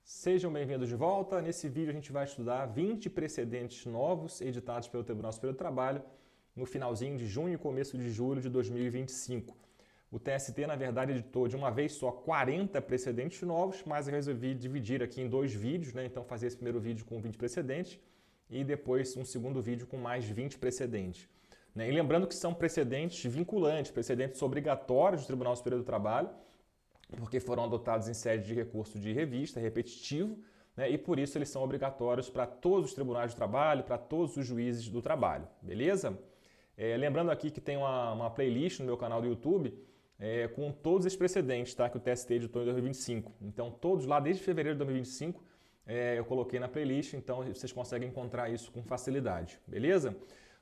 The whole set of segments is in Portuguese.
Sejam bem-vindos de volta. Nesse vídeo a gente vai estudar 20 precedentes novos editados pelo Tribunal Superior do Trabalho no finalzinho de junho e começo de julho de 2025. O TST, na verdade, editou de uma vez só 40 precedentes novos, mas eu resolvi dividir aqui em dois vídeos, né? Então fazer esse primeiro vídeo com 20 precedentes e depois um segundo vídeo com mais 20 precedentes. E lembrando que são precedentes vinculantes, precedentes obrigatórios do Tribunal Superior do Trabalho, porque foram adotados em sede de recurso de revista, repetitivo, né? E por isso eles são obrigatórios para todos os tribunais de trabalho, para todos os juízes do trabalho, beleza? Lembrando aqui que tem uma playlist no meu canal do YouTube com todos esses precedentes, tá? Que o TST editou em 2025. Então todos lá, desde fevereiro de 2025, eu coloquei na playlist, então vocês conseguem encontrar isso com facilidade, beleza?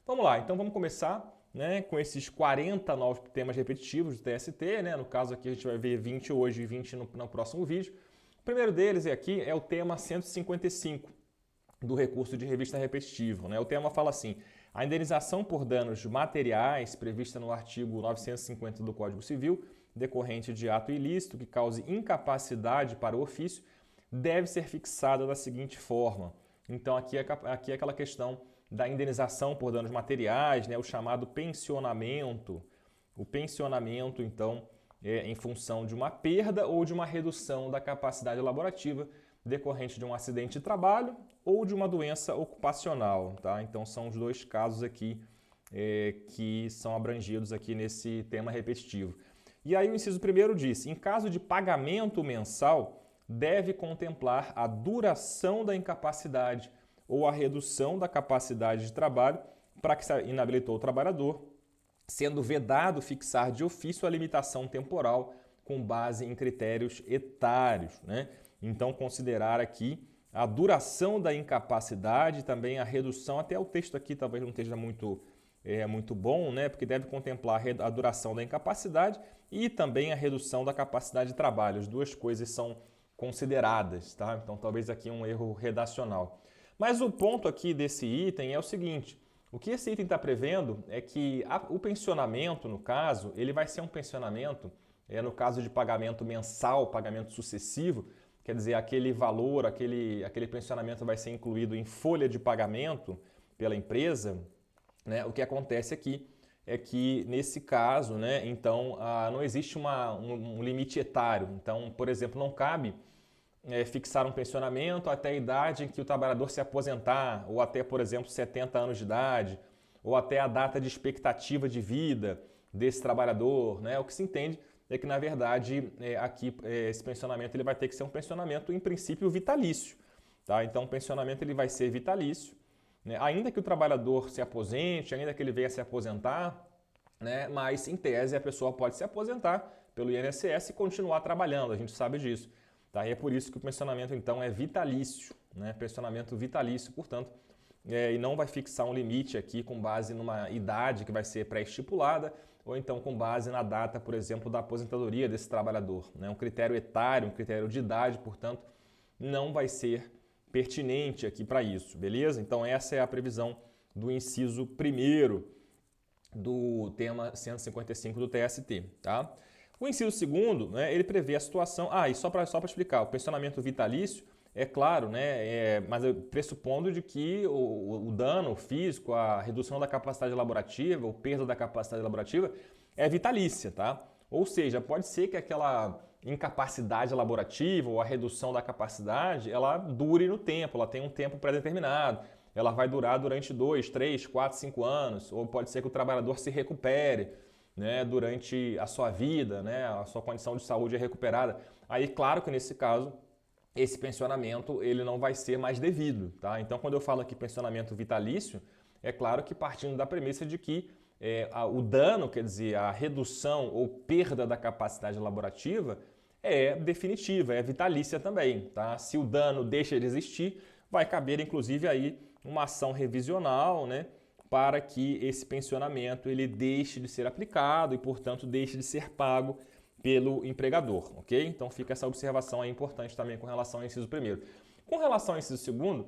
Vamos lá, então vamos começar, né, com esses 40 novos temas repetitivos do TST, né? No caso aqui a gente vai ver 20 hoje e 20 no próximo vídeo. O primeiro deles aqui é o tema 155 do recurso de revista repetitivo, né? O tema fala assim: a indenização por danos materiais prevista no artigo 950 do Código Civil, decorrente de ato ilícito que cause incapacidade para o ofício, deve ser fixada da seguinte forma. Então aqui é aquela questão da indenização por danos materiais, né, o chamado pensionamento. O pensionamento, então, é em função de uma perda ou de uma redução da capacidade laborativa decorrente de um acidente de trabalho ou de uma doença ocupacional, tá? Então são os dois casos aqui que são abrangidos aqui nesse tema repetitivo. E aí o inciso primeiro diz: em caso de pagamento mensal, deve contemplar a duração da incapacidade ou a redução da capacidade de trabalho para que se inabilitou o trabalhador, sendo vedado fixar de ofício a limitação temporal com base em critérios etários, né? Então, considerar aqui a duração da incapacidade, também a redução, até o texto aqui talvez não esteja muito bom, né? Porque deve contemplar a duração da incapacidade e também a redução da capacidade de trabalho. As duas coisas são consideradas, tá? Então, talvez aqui um erro redacional. Mas o ponto aqui desse item é o seguinte: o que esse item está prevendo é que o pensionamento, no caso, ele vai ser um pensionamento, no caso de pagamento mensal, pagamento sucessivo, quer dizer, aquele valor, aquele pensionamento vai ser incluído em folha de pagamento pela empresa, né? O que acontece aqui é que, nesse caso, né, então, não existe um limite etário. Então, por exemplo, não cabe fixar um pensionamento até a idade em que o trabalhador se aposentar, ou até, por exemplo, 70 anos de idade, ou até a data de expectativa de vida desse trabalhador, né? O que se entende é que, na verdade, aqui esse pensionamento ele vai ter que ser um pensionamento, em princípio, vitalício, tá? Então, o pensionamento ele vai ser vitalício, né? Ainda que o trabalhador se aposente, ainda que ele venha se aposentar, né? Mas, em tese, a pessoa pode se aposentar pelo INSS e continuar trabalhando, a gente sabe disso. Tá? E é por isso que o pensionamento, então, é vitalício, né? Pensionamento vitalício, portanto, e não vai fixar um limite aqui com base numa idade que vai ser pré-estipulada ou então com base na data, por exemplo, da aposentadoria desse trabalhador, né? Um critério etário, um critério de idade, portanto, não vai ser pertinente aqui para isso, beleza? Então, essa é a previsão do inciso 1º do tema 155 do TST, tá? O inciso 2º, né, ele prevê a situação... e só para explicar, o pensionamento vitalício, é claro, né, mas pressupondo de que o dano físico, a redução da capacidade laborativa, ou perda da capacidade laborativa, é vitalícia, tá? Ou seja, pode ser que aquela incapacidade laborativa ou a redução da capacidade, ela dure no tempo, ela tem um tempo pré-determinado, ela vai durar durante 2, 3, 4, 5 anos, ou pode ser que o trabalhador se recupere, né, durante a sua vida, né, a sua condição de saúde é recuperada. Aí, claro que nesse caso, esse pensionamento ele não vai ser mais devido, tá? Então, quando eu falo aqui pensionamento vitalício, é claro que partindo da premissa de que o dano, quer dizer, a redução ou perda da capacidade laborativa é definitiva, é vitalícia também, tá? Se o dano deixa de existir, vai caber inclusive aí uma ação revisional, né, para que esse pensionamento ele deixe de ser aplicado e, portanto, deixe de ser pago pelo empregador, ok? Então fica essa observação aí importante também com relação ao inciso 1º. Com relação ao inciso 2º,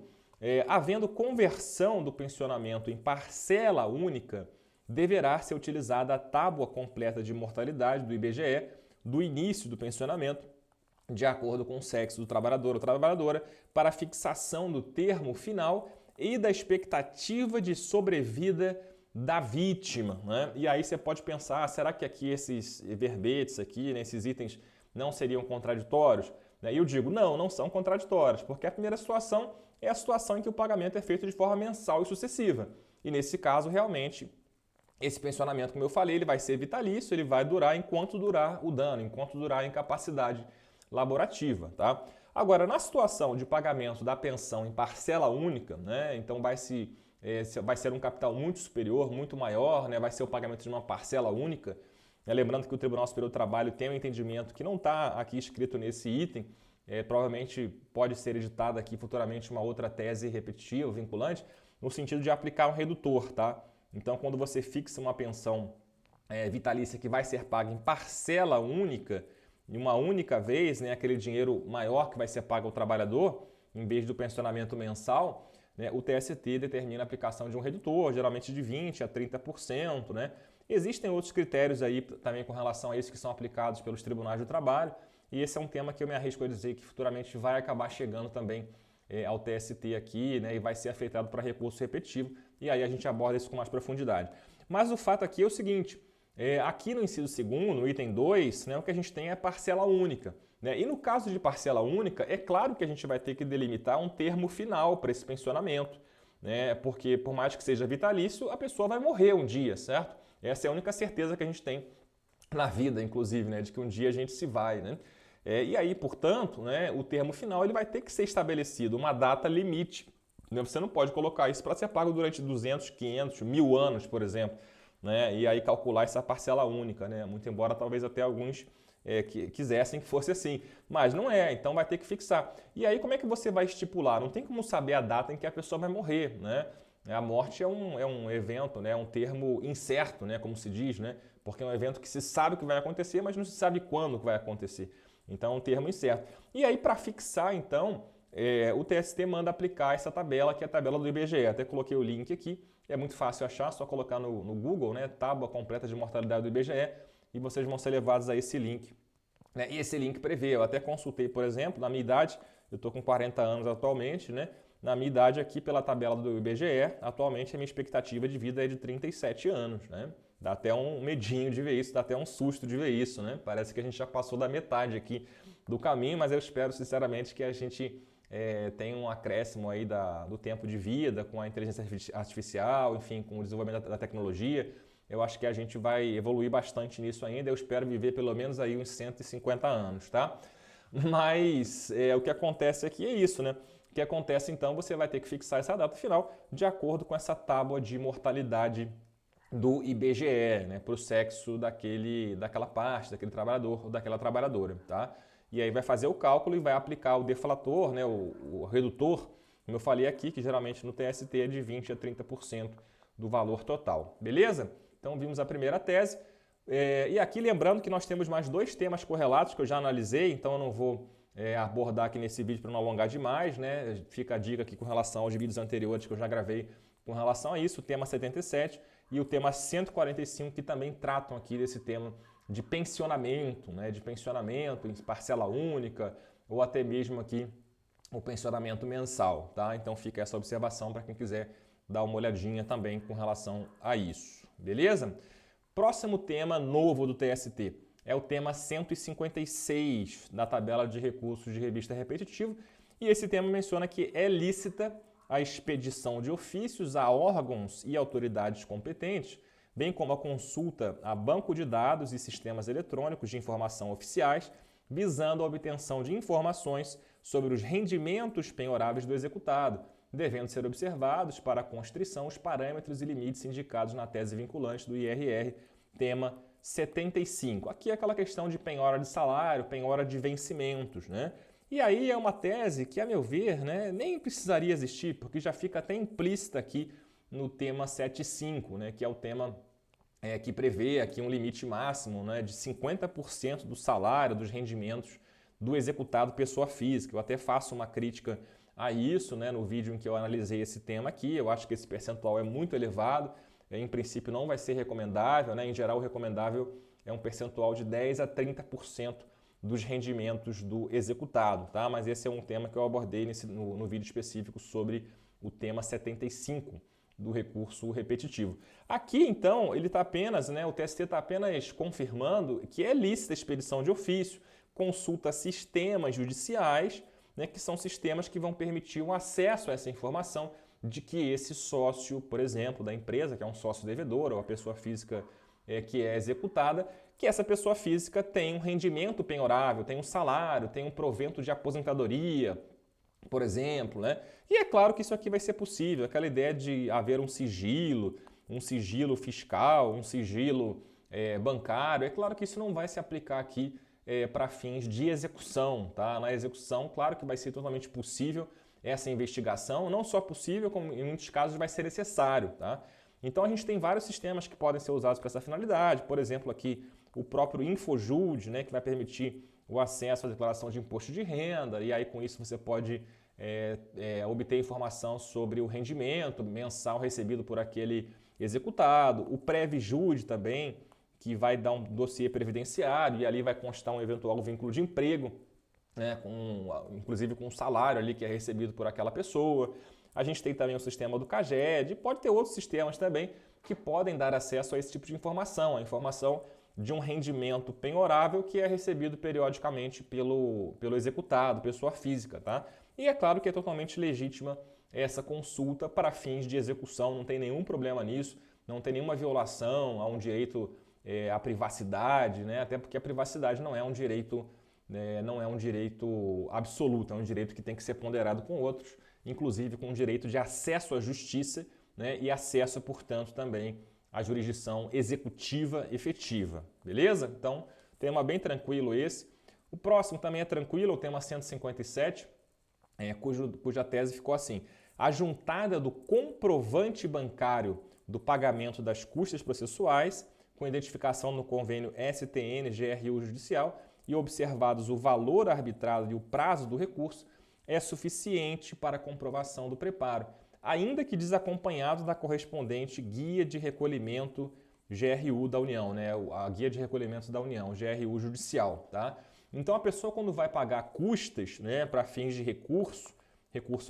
havendo conversão do pensionamento em parcela única, deverá ser utilizada a tábua completa de mortalidade do IBGE do início do pensionamento de acordo com o sexo do trabalhador ou trabalhadora, para a fixação do termo final e da expectativa de sobrevida da vítima, né? E aí você pode pensar, será que aqui esses verbetes aqui, né, esses itens não seriam contraditórios? E eu digo, não são contraditórios, porque a primeira situação é a situação em que o pagamento é feito de forma mensal e sucessiva. E nesse caso, realmente, esse pensionamento, como eu falei, ele vai ser vitalício, ele vai durar enquanto durar o dano, enquanto durar a incapacidade laborativa, tá? Agora, na situação de pagamento da pensão em parcela única, né, então vai ser um capital muito superior, muito maior, né, vai ser o pagamento de uma parcela única. Lembrando que o Tribunal Superior do Trabalho tem um entendimento que não está aqui escrito nesse item, provavelmente pode ser editada aqui futuramente uma outra tese repetitiva, vinculante, no sentido de aplicar um redutor, tá? Então, quando você fixa uma pensão vitalícia que vai ser paga em parcela única, em uma única vez, né, aquele dinheiro maior que vai ser pago ao trabalhador, em vez do pensionamento mensal, né, o TST determina a aplicação de um redutor, geralmente de 20% a 30%. Né? Existem outros critérios aí também com relação a isso que são aplicados pelos tribunais do trabalho, e esse é um tema que eu me arrisco a dizer que futuramente vai acabar chegando também ao TST aqui, né, e vai ser afetado para recurso repetitivo, e aí a gente aborda isso com mais profundidade. Mas o fato aqui é o seguinte, aqui no inciso 2º, no item 2, né, o que a gente tem é parcela única. Né? E no caso de parcela única, é claro que a gente vai ter que delimitar um termo final para esse pensionamento, né? Porque por mais que seja vitalício, a pessoa vai morrer um dia, certo? Essa é a única certeza que a gente tem na vida, inclusive, né, de que um dia a gente se vai, né? E aí, portanto, né, o termo final ele vai ter que ser estabelecido, uma data limite. Né? Você não pode colocar isso para ser pago durante 200, 500, 1000 anos, por exemplo, né? E aí calcular essa parcela única, né? Muito embora talvez até alguns que quisessem que fosse assim, mas não é, então vai ter que fixar. E aí como é que você vai estipular? Não tem como saber a data em que a pessoa vai morrer, né? A morte é um evento, né? Um termo incerto, né? Como se diz, né? Porque é um evento que se sabe que vai acontecer, mas não se sabe quando que vai acontecer. Então é um termo incerto. E aí para fixar, então, o TST manda aplicar essa tabela, que é a tabela do IBGE. Até coloquei o link aqui, é muito fácil achar, só colocar no Google, né? Tábua completa de mortalidade do IBGE, e vocês vão ser levados a esse link. Né? E esse link prevê, eu até consultei, por exemplo, na minha idade, eu estou com 40 anos atualmente, né? Na minha idade aqui, pela tabela do IBGE, atualmente a minha expectativa de vida é de 37 anos, né? Dá até um medinho de ver isso, dá até um susto de ver isso, né? Parece que a gente já passou da metade aqui do caminho, mas eu espero sinceramente que a gente tenha um acréscimo aí do tempo de vida com a inteligência artificial, enfim, com o desenvolvimento da tecnologia. Eu acho que a gente vai evoluir bastante nisso ainda, eu espero viver pelo menos aí uns 150 anos, tá? Mas o que acontece aqui é isso, né? O que acontece então, você vai ter que fixar essa data final de acordo com essa tábua de mortalidade do IBGE, né? Para o sexo daquela parte, daquele trabalhador ou daquela trabalhadora, tá? E aí vai fazer o cálculo e vai aplicar o deflator, né? O redutor, como eu falei aqui, que geralmente no TST é de 20% a 30% do valor total, beleza? Então, vimos a primeira tese. E aqui, lembrando que nós temos mais 2 temas correlatos que eu já analisei, então eu não vou abordar aqui nesse vídeo para não alongar demais, né? Fica a dica aqui com relação aos vídeos anteriores que eu já gravei com relação a isso, o tema 77 e o tema 145, que também tratam aqui desse tema de pensionamento, né? De pensionamento em parcela única ou até mesmo aqui o pensionamento mensal, tá? Então, fica essa observação para quem quiser dar uma olhadinha também com relação a isso. Beleza? Próximo tema novo do TST é o tema 156 da tabela de recursos de revista repetitivo, e esse tema menciona que é lícita a expedição de ofícios a órgãos e autoridades competentes, bem como a consulta a banco de dados e sistemas eletrônicos de informação oficiais, visando a obtenção de informações sobre os rendimentos penhoráveis do executado, devendo ser observados para a constrição os parâmetros e limites indicados na tese vinculante do IRR, tema 75. Aqui é aquela questão de penhora de salário, penhora de vencimentos, né? E aí é uma tese que, a meu ver, né, nem precisaria existir, porque já fica até implícita aqui no tema 75, né, que é o tema que prevê aqui um limite máximo, né, de 50% do salário, dos rendimentos do executado pessoa física. Eu até faço uma crítica a isso, né, no vídeo em que eu analisei esse tema aqui. Eu acho que esse percentual é muito elevado, em princípio não vai ser recomendável, né? Em geral o recomendável é um percentual de 10% a 30% dos rendimentos do executado, tá? Mas esse é um tema que eu abordei no vídeo específico sobre o tema 75 do recurso repetitivo. Aqui, então, ele está apenas, o TST está apenas confirmando que é lícita a expedição de ofício, consulta sistemas judiciais, que são sistemas que vão permitir o acesso a essa informação de que esse sócio, por exemplo, da empresa, que é um sócio devedor, ou a pessoa física que é executada, que essa pessoa física tem um rendimento penhorável, tem um salário, tem um provento de aposentadoria, por exemplo, E é claro que isso aqui vai ser possível, aquela ideia de haver um sigilo fiscal, um sigilo bancário, é claro que isso não vai se aplicar aqui para fins de execução, tá? Na execução, claro que vai ser totalmente possível essa investigação, não só possível, como em muitos casos vai ser necessário, tá? Então a gente tem vários sistemas que podem ser usados para essa finalidade, por exemplo aqui o próprio InfoJude, que vai permitir o acesso à declaração de imposto de renda, e aí com isso você pode obter informação sobre o rendimento mensal recebido por aquele executado, o PrevJude também, que vai dar um dossiê previdenciário e ali vai constar um eventual vínculo de emprego, inclusive com o salário ali que é recebido por aquela pessoa. A gente tem também o sistema do CAGED, pode ter outros sistemas também que podem dar acesso a esse tipo de informação, a informação de um rendimento penhorável que é recebido periodicamente pelo executado, pessoa física, tá? E é claro que é totalmente legítima essa consulta para fins de execução, não tem nenhum problema nisso, não tem nenhuma violação a um direito à privacidade, até porque a privacidade não é um direito absoluto, é um direito que tem que ser ponderado com outros, inclusive com o direito de acesso à justiça, e acesso, portanto, também à jurisdição executiva efetiva, beleza? Então, tema bem tranquilo esse. O próximo também é tranquilo, o tema 157, cuja tese ficou assim: a juntada do comprovante bancário do pagamento das custas processuais, com identificação no convênio STN-GRU judicial e observados o valor arbitrado e o prazo do recurso, é suficiente para a comprovação do preparo, ainda que desacompanhado da correspondente guia de recolhimento GRU da União, a guia de recolhimento da União, GRU judicial, tá? Então a pessoa quando vai pagar custas, para fins de recurso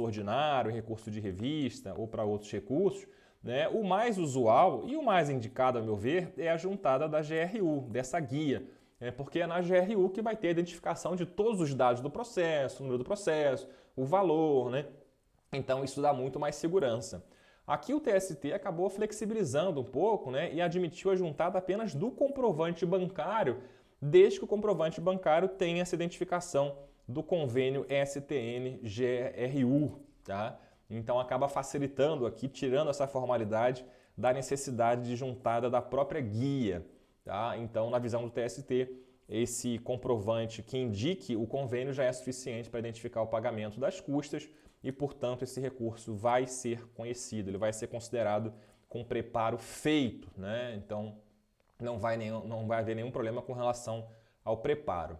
ordinário, recurso de revista ou para outros recursos, o mais usual e o mais indicado, a meu ver, é a juntada da GRU, dessa guia, porque é na GRU que vai ter a identificação de todos os dados do processo, o número do processo, o valor, Então isso dá muito mais segurança. Aqui o TST acabou flexibilizando um pouco, e admitiu a juntada apenas do comprovante bancário, desde que o comprovante bancário tenha essa identificação do convênio STN-GRU, tá? Então acaba facilitando aqui, tirando essa formalidade da necessidade de juntada da própria guia, tá? Então, na visão do TST, esse comprovante que indique o convênio já é suficiente para identificar o pagamento das custas e, portanto, esse recurso vai ser conhecido, ele vai ser considerado com preparo feito, Então, não vai haver nenhum problema com relação ao preparo.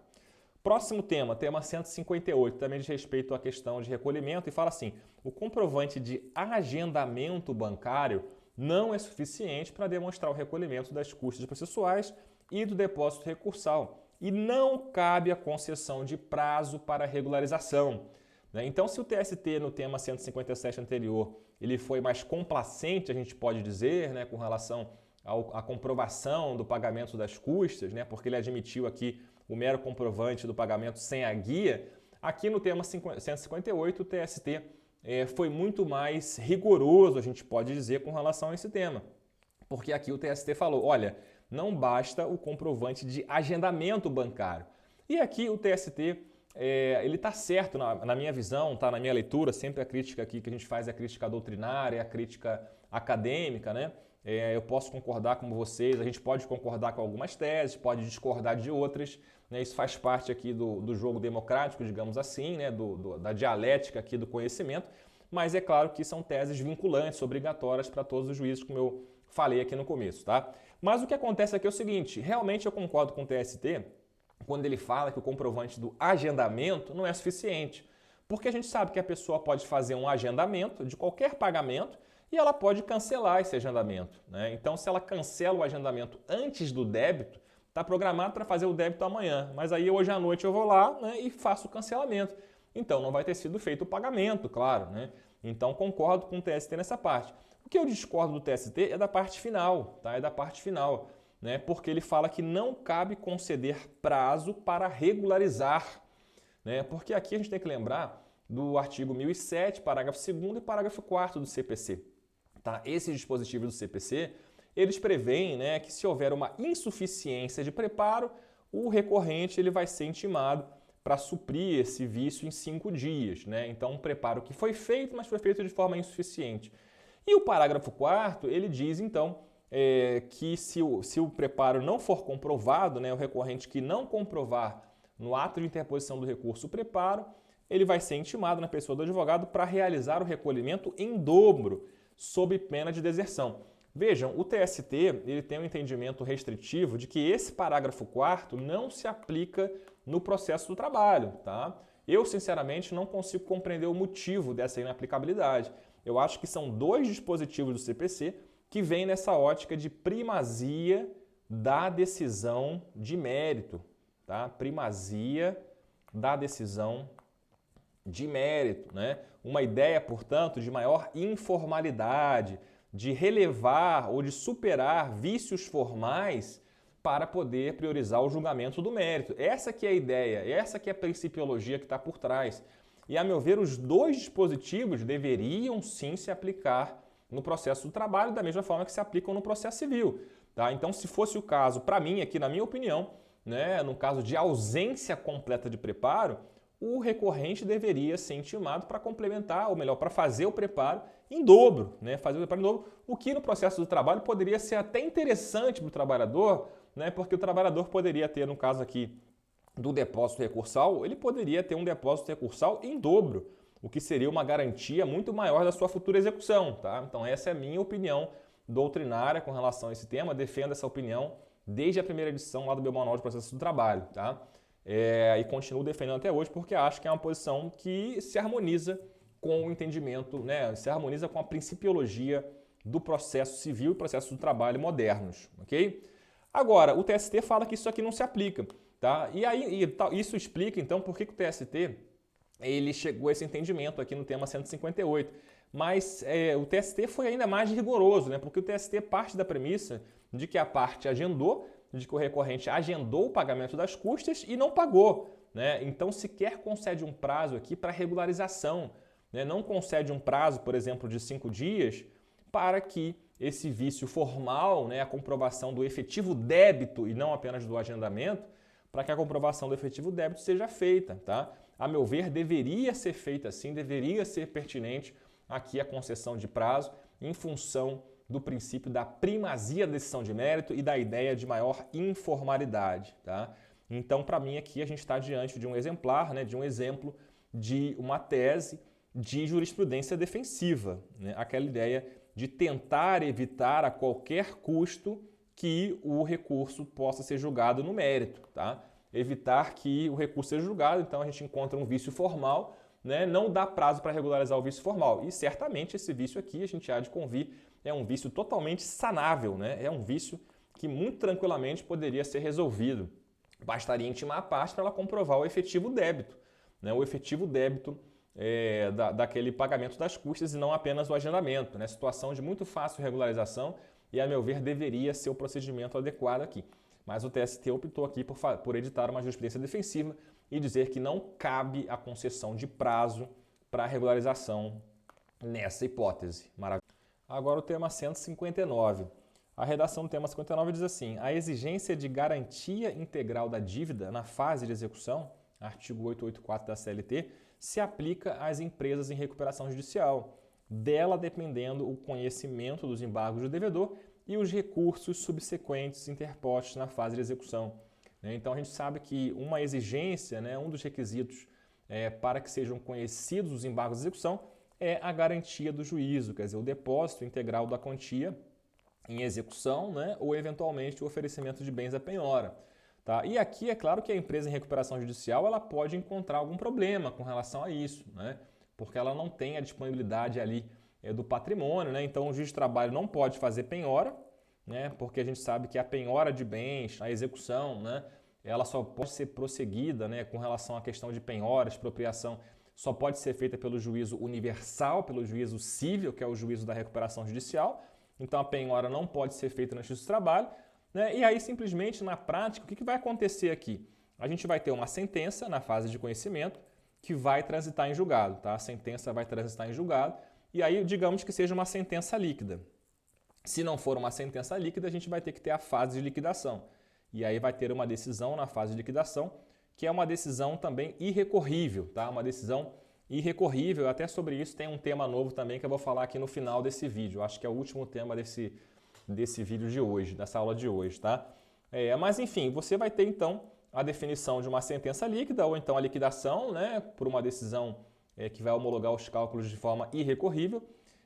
Próximo tema 158, também diz respeito à questão de recolhimento e fala assim: o comprovante de agendamento bancário não é suficiente para demonstrar o recolhimento das custas processuais e do depósito recursal e não cabe a concessão de prazo para regularização. Então, se o TST no tema 157 anterior ele foi mais complacente, a gente pode dizer, com relação à comprovação do pagamento das custas, porque ele admitiu aqui o mero comprovante do pagamento sem a guia, aqui no tema 158 o TST foi muito mais rigoroso, a gente pode dizer, com relação a esse tema. Porque aqui o TST falou, olha, não basta o comprovante de agendamento bancário. E aqui o TST, ele está certo na minha visão, tá? Na minha leitura, sempre a crítica aqui que a gente faz é a crítica doutrinária, a crítica acadêmica, Eu posso concordar com vocês, a gente pode concordar com algumas teses, pode discordar de outras, Isso faz parte aqui do jogo democrático, digamos assim, da dialética aqui do conhecimento, mas é claro que são teses vinculantes, obrigatórias para todos os juízes, como eu falei aqui no começo, tá? Mas o que acontece aqui é o seguinte, realmente eu concordo com o TST quando ele fala que o comprovante do agendamento não é suficiente, porque a gente sabe que a pessoa pode fazer um agendamento de qualquer pagamento e ela pode cancelar esse agendamento, Então, se ela cancela o agendamento antes do débito, está programado para fazer o débito amanhã, mas aí hoje à noite eu vou lá, né, e faço o cancelamento. Então não vai ter sido feito o pagamento, claro, né? Então concordo com o TST nessa parte. O que eu discordo do TST é da parte final, tá? É da parte final, né? Porque ele fala que não cabe conceder prazo para regularizar, né? Porque aqui a gente tem que lembrar do artigo 1007, parágrafo 2º e parágrafo 4º do CPC. Tá? Esses dispositivos do CPC, eles prevêem, né, que se houver uma insuficiência de preparo, o recorrente ele vai ser intimado para suprir esse vício em 5 dias. Né? Então, um preparo que foi feito, mas foi feito de forma insuficiente. E o parágrafo 4º, ele diz, então, que se o preparo não for comprovado, né, o recorrente que não comprovar no ato de interposição do recurso o preparo, ele vai ser intimado na pessoa do advogado para realizar o recolhimento em dobro, sob pena de deserção. Vejam, o TST ele tem um entendimento restritivo de que esse parágrafo 4º não se aplica no processo do trabalho. Tá? Eu, sinceramente, não consigo compreender o motivo dessa inaplicabilidade. Eu acho que são 2 dispositivos do CPC que vêm nessa ótica de primazia da decisão de mérito. Tá? Primazia da decisão de mérito, né? Uma ideia, portanto, de maior informalidade, de relevar ou de superar vícios formais para poder priorizar o julgamento do mérito. Essa que é a ideia, essa que é a principiologia que está por trás. E, a meu ver, os 2 dispositivos deveriam sim se aplicar no processo do trabalho da mesma forma que se aplicam no processo civil. Tá? Então, se fosse o caso, para mim, aqui na minha opinião, né, no caso de ausência completa de preparo, o recorrente deveria ser intimado para complementar, ou melhor, para fazer o preparo em dobro, né? Fazer o preparo em dobro, o que no processo do trabalho poderia ser até interessante para o trabalhador, né? Porque o trabalhador poderia ter, no caso aqui do depósito recursal, ele poderia ter um depósito recursal em dobro, o que seria uma garantia muito maior da sua futura execução. Tá? Então essa é a minha opinião doutrinária com relação a esse tema, defendo essa opinião desde a primeira edição lá do meu Manual de Processo do Trabalho. Tá? E continuo defendendo até hoje porque acho que é uma posição que se harmoniza com o entendimento, né? Se harmoniza com a principiologia do processo civil e processo do trabalho modernos. Okay? Agora, o TST fala que isso aqui não se aplica. Tá? E aí, isso explica então por que o TST ele chegou a esse entendimento aqui no tema 158. Mas o TST foi ainda mais rigoroso, né? Porque o TST parte da premissa de que a parte agendou, de que o recorrente agendou o pagamento das custas e não pagou. Né? Então, sequer concede um prazo aqui para regularização. Né? Não concede um prazo, por exemplo, de 5 dias para que esse vício formal, né, a comprovação do efetivo débito e não apenas do agendamento, para que a comprovação do efetivo débito seja feita. Tá? A meu ver, deveria ser feita assim, deveria ser pertinente aqui a concessão de prazo em função do princípio da primazia da decisão de mérito e da ideia de maior informalidade. Tá? Então, para mim, aqui a gente está diante de um exemplar, né, de um exemplo de uma tese de jurisprudência defensiva. Né? Aquela ideia de tentar evitar a qualquer custo que o recurso possa ser julgado no mérito. Tá? Evitar que o recurso seja julgado, então a gente encontra um vício formal, né? Não dá prazo para regularizar o vício formal. E certamente esse vício aqui, a gente há de convir, é um vício totalmente sanável, né? É um vício que muito tranquilamente poderia ser resolvido. Bastaria intimar a parte para ela comprovar o efetivo débito, né? O efetivo débito daquele pagamento das custas e não apenas o agendamento. Né? Situação de muito fácil regularização e, a meu ver, deveria ser o procedimento adequado aqui. Mas o TST optou aqui por editar uma jurisprudência defensiva e dizer que não cabe a concessão de prazo para regularização nessa hipótese. Maravilha. Agora o tema 159. A redação do tema 59 diz assim: a exigência de garantia integral da dívida na fase de execução, artigo 884 da CLT, se aplica às empresas em recuperação judicial, dela dependendo o conhecimento dos embargos do devedor e os recursos subsequentes interpostos na fase de execução. Então a gente sabe que uma exigência, né, um dos requisitos para que sejam conhecidos os embargos de execução é a garantia do juízo, quer dizer, o depósito integral da quantia em execução, né, ou eventualmente o oferecimento de bens à penhora. Tá? E aqui é claro que a empresa em recuperação judicial ela pode encontrar algum problema com relação a isso, né? Porque ela não tem a disponibilidade ali do patrimônio, né? Então o juiz de trabalho não pode fazer penhora, né? Porque a gente sabe que a penhora de bens, a execução, né? Ela só pode ser prosseguida, né? Com relação à questão de penhora, expropriação, só pode ser feita pelo juízo universal, pelo juízo cível, que é o juízo da recuperação judicial. Então a penhora não pode ser feita na Justiça do Trabalho, né? E aí simplesmente na prática, o que vai acontecer aqui? A gente vai ter uma sentença na fase de conhecimento que vai transitar em julgado, tá? A sentença vai transitar em julgado e aí digamos que seja uma sentença líquida. Se não for uma sentença líquida, a gente vai ter que ter a fase de liquidação. E aí vai ter uma decisão na fase de liquidação, que é uma decisão também irrecorrível, tá? Uma decisão irrecorrível. Até sobre isso tem um tema novo também que eu vou falar aqui no final desse vídeo. Acho que é o último tema desse vídeo de hoje, dessa aula de hoje, tá? Mas enfim, você vai ter então a definição de uma sentença líquida ou então a liquidação, né, por uma decisão que vai homologar os cálculos de forma irrecorrível.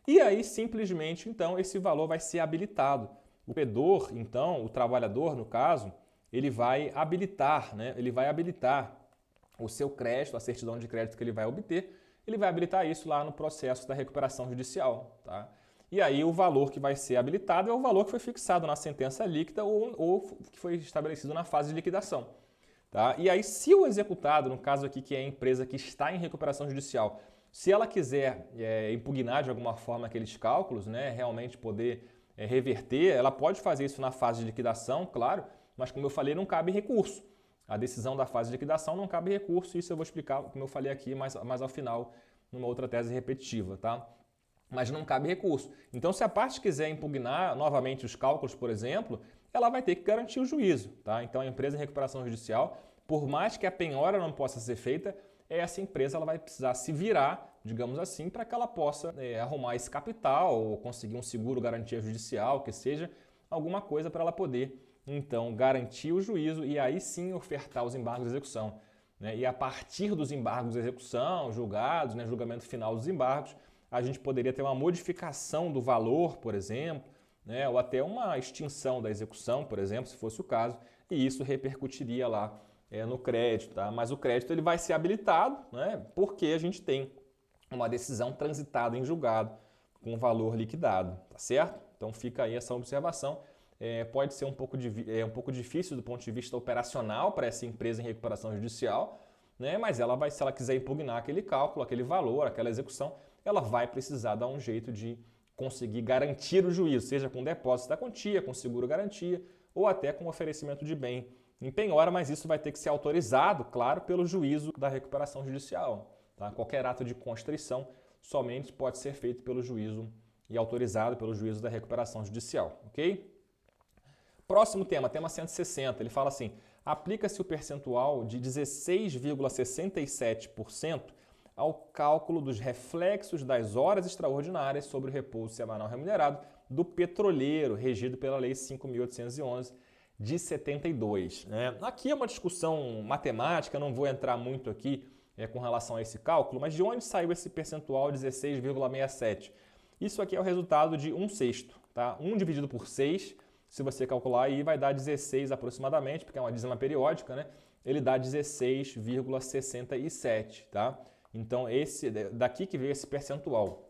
E aí, simplesmente, então, esse valor vai ser habilitado. O credor, então, o trabalhador, no caso, ele vai habilitar, né? Ele vai habilitar o seu crédito, a certidão de crédito que ele vai obter, ele vai habilitar isso lá no processo da recuperação judicial, tá? E aí o valor que vai ser habilitado é o valor que foi fixado na sentença líquida ou que foi estabelecido na fase de liquidação, tá? E aí, se o executado, no caso aqui que é a empresa que está em recuperação judicial, se ela quiser impugnar de alguma forma aqueles cálculos, né, realmente poder reverter, ela pode fazer isso na fase de liquidação, claro, mas como eu falei, não cabe recurso. A decisão da fase de liquidação não cabe recurso, isso eu vou explicar, como eu falei aqui, mais ao final, numa outra tese repetitiva, tá? Mas não cabe recurso. Então, se a parte quiser impugnar novamente os cálculos, por exemplo, ela vai ter que garantir o juízo, tá? Então, a empresa em recuperação judicial, por mais que a penhora não possa ser feita, essa empresa ela vai precisar se virar, digamos assim, para que ela possa arrumar esse capital ou conseguir um seguro garantia judicial, que seja alguma coisa para ela poder, então, garantir o juízo e aí sim ofertar os embargos de execução, né? E a partir dos embargos de execução, julgados, né, julgamento final dos embargos, a gente poderia ter uma modificação do valor, por exemplo, né, ou até uma extinção da execução, por exemplo, se fosse o caso, e isso repercutiria lá no crédito, tá? Mas o crédito ele vai ser habilitado, né, porque a gente tem uma decisão transitada em julgado com valor liquidado, tá certo? Então fica aí essa observação. Pode ser um pouco difícil do ponto de vista operacional para essa empresa em recuperação judicial, né, mas ela vai, se ela quiser impugnar aquele cálculo, aquele valor, aquela execução, ela vai precisar dar um jeito de conseguir garantir o juízo, seja com depósito da quantia, com seguro garantia ou até com oferecimento de bem em penhora, mas isso vai ter que ser autorizado, claro, pelo juízo da recuperação judicial, tá? Qualquer ato de constrição somente pode ser feito pelo juízo e autorizado pelo juízo da recuperação judicial, ok? Próximo tema, tema 160, ele fala assim, aplica-se o percentual de 16,67% ao cálculo dos reflexos das horas extraordinárias sobre o repouso semanal remunerado do petroleiro, regido pela Lei 5.811 de 72. Né? Aqui é uma discussão matemática, não vou entrar muito aqui com relação a esse cálculo, mas de onde saiu esse percentual 16,67? Isso aqui é o resultado de 1/6, tá? 1 dividido por 6, se você calcular aí, vai dar 16 aproximadamente, porque é uma dízima periódica, né? Ele dá 16,67, tá? Então, daqui que veio esse percentual.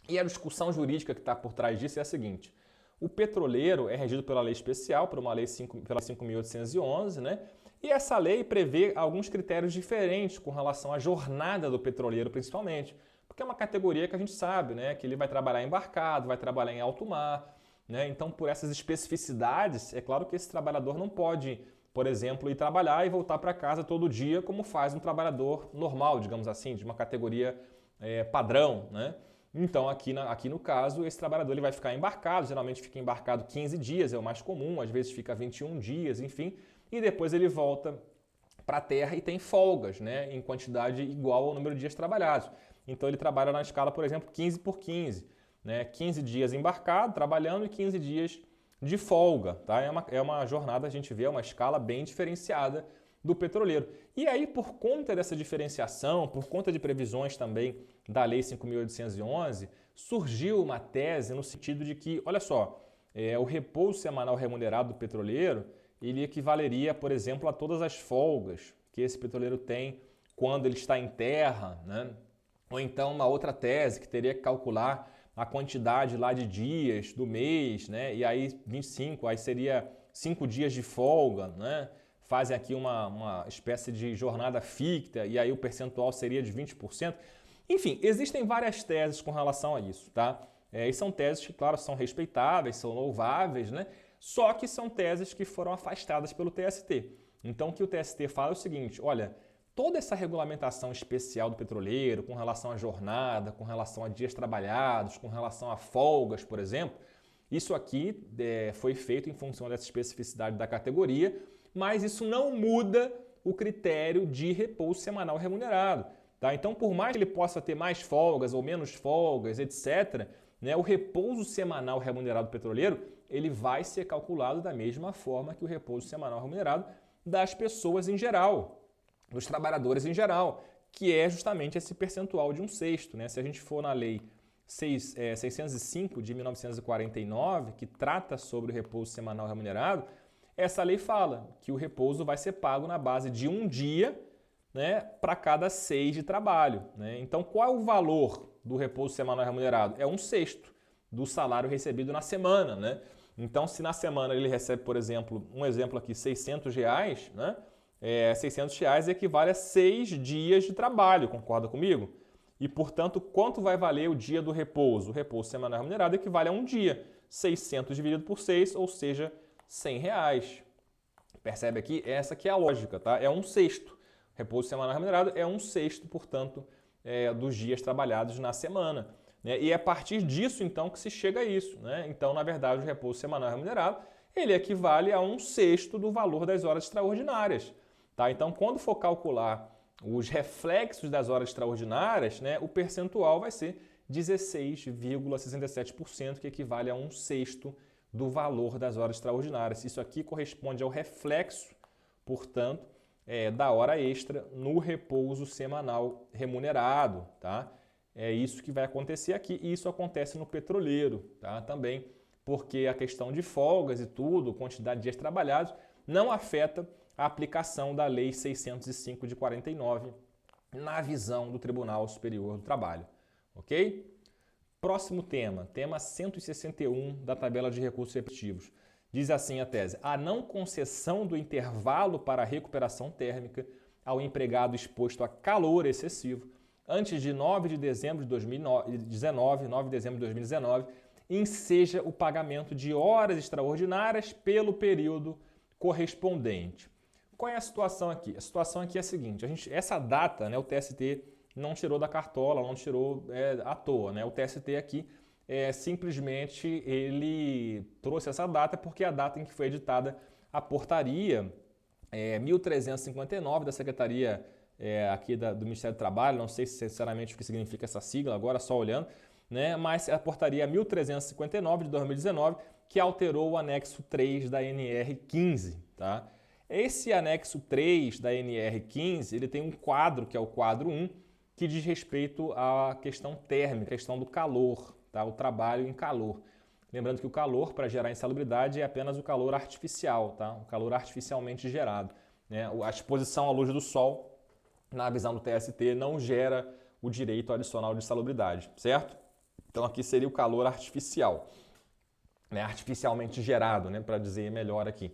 E a discussão jurídica que está por trás disso é a seguinte. O petroleiro é regido pela lei especial, pela 5.811, né? E essa lei prevê alguns critérios diferentes com relação à jornada do petroleiro, principalmente. Porque é uma categoria que a gente sabe, né? Que ele vai trabalhar embarcado, vai trabalhar em alto mar, né? Então, por essas especificidades, é claro que esse trabalhador não pode, por exemplo, ir trabalhar e voltar para casa todo dia, como faz um trabalhador normal, digamos assim, de uma categoria padrão, né? Então, aqui no caso, esse trabalhador ele vai ficar embarcado, geralmente fica embarcado 15 dias, é o mais comum, às vezes fica 21 dias, enfim, e depois ele volta para a terra e tem folgas, né, em quantidade igual ao número de dias trabalhados. Então, ele trabalha na escala, por exemplo, 15 por 15, né, 15 dias embarcado, trabalhando e 15 dias de folga, tá? É uma jornada, a gente vê, uma escala bem diferenciada do petroleiro. E aí, por conta dessa diferenciação, por conta de previsões também da Lei 5.811, surgiu uma tese no sentido de que, olha só, o repouso semanal remunerado do petroleiro, ele equivaleria, por exemplo, a todas as folgas que esse petroleiro tem quando ele está em terra, né? Ou então uma outra tese que teria que calcular a quantidade lá de dias do mês, né? E aí 25, aí seria 5 dias de folga, né? Fazem aqui uma espécie de jornada ficta e aí o percentual seria de 20%. Enfim, existem várias teses com relação a isso, tá? E são teses que, claro, são respeitáveis, são louváveis, né? Só que são teses que foram afastadas pelo TST. Então, o que o TST fala é o seguinte, olha, toda essa regulamentação especial do petroleiro, com relação à jornada, com relação a dias trabalhados, com relação a folgas, por exemplo, isso aqui foi feito em função dessa especificidade da categoria, mas isso não muda o critério de repouso semanal remunerado. Tá? Então, por mais que ele possa ter mais folgas ou menos folgas, etc., né, o repouso semanal remunerado petroleiro ele vai ser calculado da mesma forma que o repouso semanal remunerado das pessoas em geral, dos trabalhadores em geral, que é justamente esse percentual de 1/6. Né? Se a gente for na lei 605 de 1949, que trata sobre o repouso semanal remunerado, essa lei fala que o repouso vai ser pago na base de 1 dia, né, para cada 6 de trabalho. Né? Então, qual é o valor do repouso semanal remunerado? É 1/6 do salário recebido na semana. Né? Então, se na semana ele recebe, por exemplo, um exemplo aqui, R$600, né? R$600 equivale a 6 dias de trabalho, concorda comigo? E, portanto, quanto vai valer o dia do repouso? O repouso semanal remunerado equivale a 1 dia. 600 dividido por 6, ou seja, R$100. Percebe aqui? Essa aqui é a lógica, tá? É 1/6. Repouso semanal remunerado é 1/6, portanto, dos dias trabalhados na semana. Né? E é a partir disso, então, que se chega a isso. Né? Então, na verdade, o repouso semanal remunerado ele equivale a 1/6 do valor das horas extraordinárias. Tá? Então, quando for calcular os reflexos das horas extraordinárias, né, o percentual vai ser 16,67%, que equivale a 1/6 do valor das horas extraordinárias. Isso aqui corresponde ao reflexo, portanto, da hora extra no repouso semanal remunerado. Tá? É isso que vai acontecer aqui e isso acontece no petroleiro, tá? Também, porque a questão de folgas e tudo, quantidade de dias trabalhados, não afeta a aplicação da Lei 605 de 49 na visão do Tribunal Superior do Trabalho. Ok? Próximo tema, tema 161 da tabela de recursos repetitivos. Diz assim a tese: a não concessão do intervalo para a recuperação térmica ao empregado exposto a calor excessivo antes de 9 de dezembro de 2019, enseja o pagamento de horas extraordinárias pelo período correspondente. Qual é a situação aqui? A situação aqui é a seguinte, essa data, né, o TST não tirou da cartola, não tirou à toa. Né? O TST aqui simplesmente ele trouxe essa data porque é a data em que foi editada a portaria 1359 da Secretaria aqui do Ministério do Trabalho, não sei sinceramente o que significa essa sigla agora, só olhando, né? Mas a portaria 1359 de 2019 que alterou o anexo 3 da NR15. Tá? Esse anexo 3 da NR15 ele tem um quadro, que é o quadro 1, que diz respeito à questão térmica, a questão do calor, tá? O trabalho em calor. Lembrando que o calor, para gerar insalubridade, é apenas o calor artificial, tá? O calor artificialmente gerado. Né? A exposição à luz do sol, na visão do TST, não gera o direito adicional de insalubridade, certo? Então aqui seria o calor artificial, né? Artificialmente gerado, né? Para dizer melhor aqui.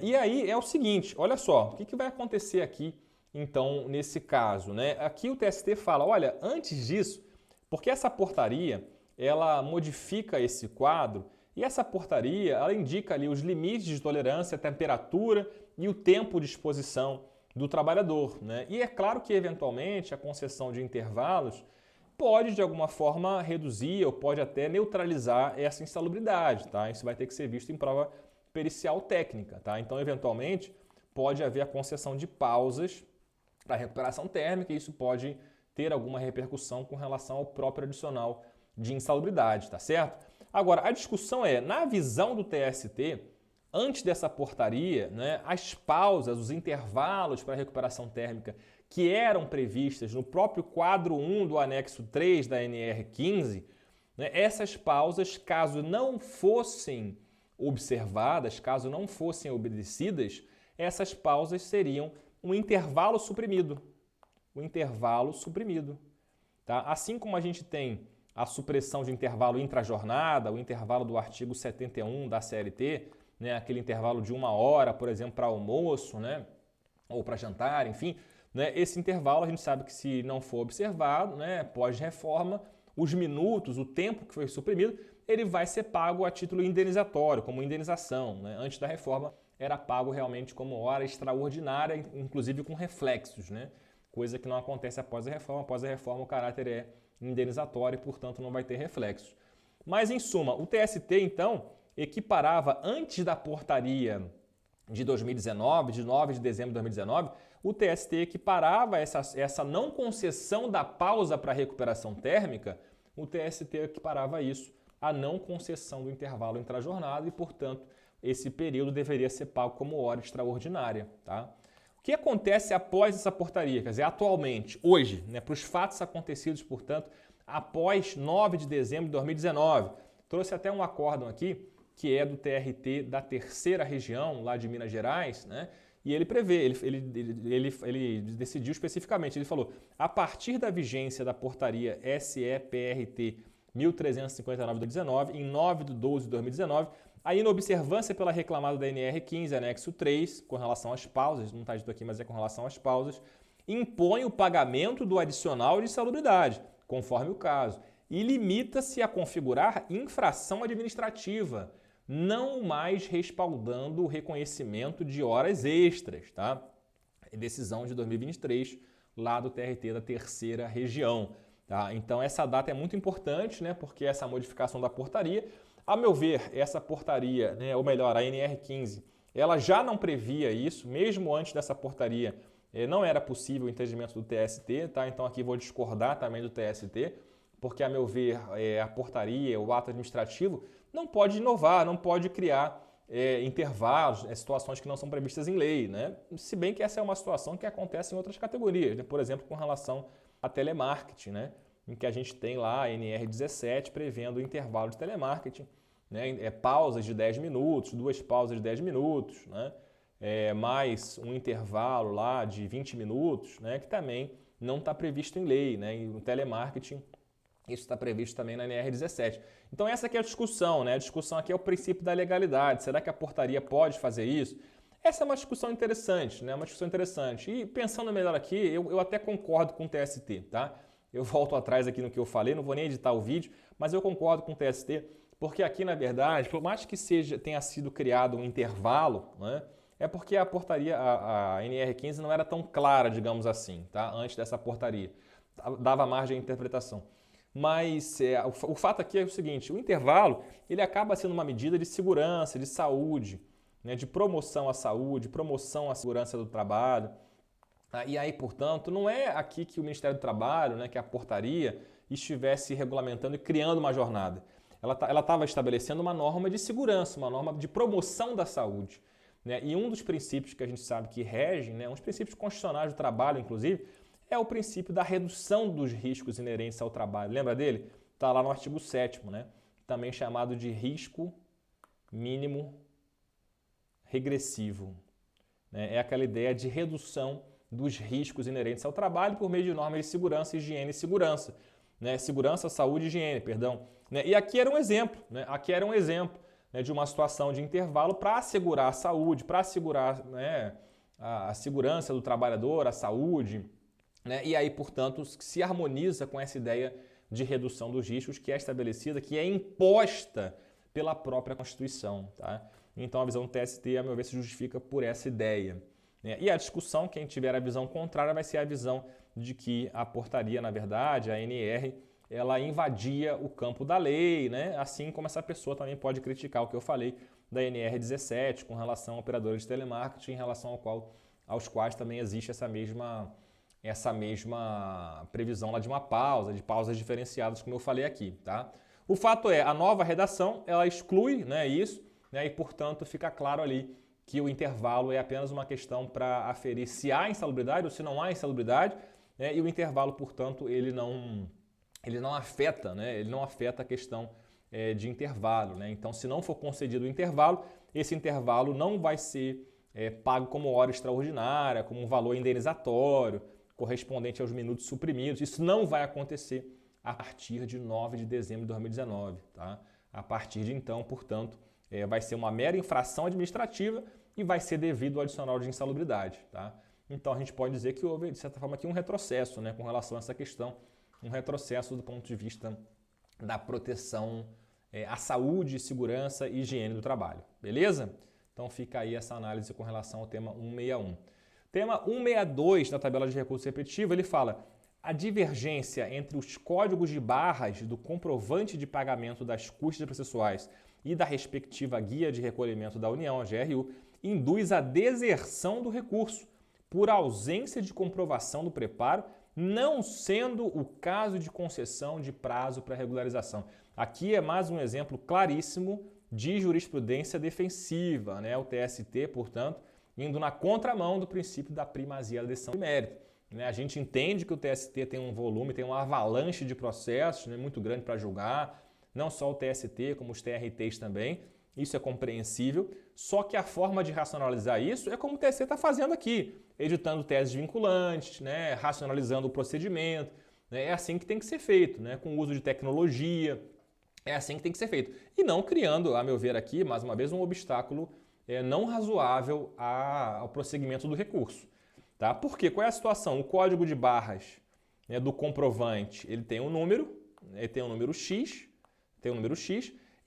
E aí é o seguinte, olha só, o que vai acontecer aqui, então, nesse caso? Né? Aqui o TST fala, olha, antes disso, porque essa portaria, ela modifica esse quadro e essa portaria, ela indica ali os limites de tolerância, a temperatura e o tempo de exposição do trabalhador. Né? E é claro que, eventualmente, a concessão de intervalos pode, de alguma forma, reduzir ou pode até neutralizar essa insalubridade. Tá? Isso vai ter que ser visto em prova pericial técnica. Tá? Então, eventualmente, pode haver a concessão de pausas para recuperação térmica e isso pode ter alguma repercussão com relação ao próprio adicional de insalubridade, tá certo? Agora, a discussão é, na visão do TST, antes dessa portaria, né, as pausas, os intervalos para recuperação térmica que eram previstas no próprio quadro 1 do anexo 3 da NR15, né, essas pausas, caso não fossem observadas, caso não fossem obedecidas, essas pausas seriam um intervalo suprimido. O intervalo suprimido. Tá? Assim como a gente tem a supressão de intervalo intrajornada, o intervalo do artigo 71 da CLT, né, aquele intervalo de 1 hora, por exemplo, para almoço, né, ou para jantar, enfim, né, esse intervalo a gente sabe que se não for observado, né, pós-reforma, os minutos, o tempo que foi suprimido, ele vai ser pago a título indenizatório, como indenização, né? Antes da reforma era pago realmente como hora extraordinária, inclusive com reflexos, né? Coisa que não acontece após a reforma. Após a reforma o caráter é indenizatório e, portanto, não vai ter reflexos. Mas, em suma, o TST, então, equiparava antes da portaria de 2019, de 9 de dezembro de 2019, o TST equiparava essa não concessão da pausa para recuperação térmica, o TST equiparava isso à não concessão do intervalo intrajornada e, portanto, esse período deveria ser pago como hora extraordinária. Tá? O que acontece após essa portaria? Quer dizer, atualmente, hoje, né, para os fatos acontecidos, portanto, após 9 de dezembro de 2019, trouxe até um acórdão aqui, que é do TRT da terceira região, lá de Minas Gerais, né? E ele prevê, ele decidiu especificamente, ele falou, a partir da vigência da portaria SEPRT 1359 de 2019, em 9 de 12 de 2019, a inobservância pela reclamada da NR 15, anexo 3, com relação às pausas, não está dito aqui, mas é com relação às pausas, impõe o pagamento do adicional de insalubridade, conforme o caso, e limita-se a configurar infração administrativa, não mais respaldando o reconhecimento de horas extras, tá? Decisão de 2023, lá do TRT da terceira região, tá? Então essa data é muito importante, né? Porque essa modificação da portaria, a meu ver, essa portaria, né, ou melhor, a NR 15, ela já não previa isso, mesmo antes dessa portaria, não era possível o entendimento do TST, tá? Então aqui vou discordar também do TST, porque a meu ver, a portaria, o ato administrativo, não pode inovar, não pode criar intervalos, situações que não são previstas em lei, né? Se bem que essa é uma situação que acontece em outras categorias, né? Por exemplo, com relação a telemarketing, né? Em que a gente tem lá a NR17 prevendo o intervalo de telemarketing, né? Pausas de 10 minutos, 2 pausas de 10 minutos, né? Mais um intervalo lá de 20 minutos, né? Que também não está previsto em lei, né? E o telemarketing, isso está previsto também na NR17. Então essa aqui é a discussão, né? A discussão aqui é o princípio da legalidade. Será que a portaria pode fazer isso? Essa é uma discussão interessante, né? Uma discussão interessante. E pensando melhor aqui, eu até concordo com o TST, tá? Eu volto atrás aqui no que eu falei, não vou nem editar o vídeo, mas eu concordo com o TST, porque aqui, na verdade, por mais que tenha sido criado um intervalo, né? É porque a portaria, a NR15 não era tão clara, digamos assim, tá? Antes dessa portaria. Dava margem à interpretação. Mas o fato aqui é o seguinte, o intervalo ele acaba sendo uma medida de segurança, de saúde, né, de promoção à saúde, promoção à segurança do trabalho. E aí, portanto, não é aqui que o Ministério do Trabalho, né, que a portaria, estivesse regulamentando e criando uma jornada. Ela estava estabelecendo uma norma de segurança, uma norma de promoção da saúde. Né? E um dos princípios que a gente sabe que regem, né, um dos princípios constitucionais do trabalho, inclusive, é o princípio da redução dos riscos inerentes ao trabalho. Lembra dele? Está lá no artigo 7º, né? Também chamado de risco mínimo regressivo. Né? É aquela ideia de redução dos riscos inerentes ao trabalho por meio de normas de segurança, higiene e segurança. Né? Segurança, saúde e higiene, perdão. Né? E aqui era um exemplo, né? Aqui era um exemplo, né, de uma situação de intervalo para assegurar a saúde, para assegurar, né, a segurança do trabalhador, a saúde. Né? E aí, portanto, se harmoniza com essa ideia de redução dos riscos que é estabelecida, que é imposta pela própria Constituição. Tá? Então, a visão do TST, a meu ver, se justifica por essa ideia. Né? E a discussão, quem tiver a visão contrária, vai ser a visão de que a portaria, na verdade, a NR, ela invadia o campo da lei, né? Assim como essa pessoa também pode criticar o que eu falei da NR17 com relação a operadores de telemarketing, em relação aos quais também existe essa mesma previsão lá de uma pausa, de pausas diferenciadas, como eu falei aqui, tá? O fato é, a nova redação, ela exclui, né, isso, né, e, portanto, fica claro ali que o intervalo é apenas uma questão para aferir se há insalubridade ou se não há insalubridade, né, e o intervalo, portanto, ele não afeta, né, ele não afeta a questão de intervalo, né? Então, se não for concedido o intervalo, esse intervalo não vai ser pago como hora extraordinária, como um valor indenizatório, correspondente aos minutos suprimidos. Isso não vai acontecer a partir de 9 de dezembro de 2019. Tá? A partir de então, portanto, vai ser uma mera infração administrativa e vai ser devido ao adicional de insalubridade. Tá? Então a gente pode dizer que houve, de certa forma, aqui um retrocesso, né, com relação a essa questão, um retrocesso do ponto de vista da proteção à saúde, segurança e higiene do trabalho. Beleza? Então fica aí essa análise com relação ao tema 161. Tema 162 da tabela de recurso repetitivo, ele fala: a divergência entre os códigos de barras do comprovante de pagamento das custas processuais e da respectiva guia de recolhimento da União, a GRU, induz a deserção do recurso por ausência de comprovação do preparo, não sendo o caso de concessão de prazo para regularização. Aqui é mais um exemplo claríssimo de jurisprudência defensiva, né? O TST, portanto, indo na contramão do princípio da primazia da decisão de mérito. A gente entende que o TST tem um volume, tem uma avalanche de processos, né, muito grande para julgar, não só o TST, como os TRTs também, isso é compreensível, só que a forma de racionalizar isso é como o TST está fazendo aqui, editando teses vinculantes, né, racionalizando o procedimento, né, é assim que tem que ser feito, né, com o uso de tecnologia, é assim que tem que ser feito. E não criando, a meu ver aqui, mais uma vez, um obstáculo não razoável ao prosseguimento do recurso. Tá? Por quê? Qual é a situação? O código de barras, né, do comprovante, ele tem um número, X,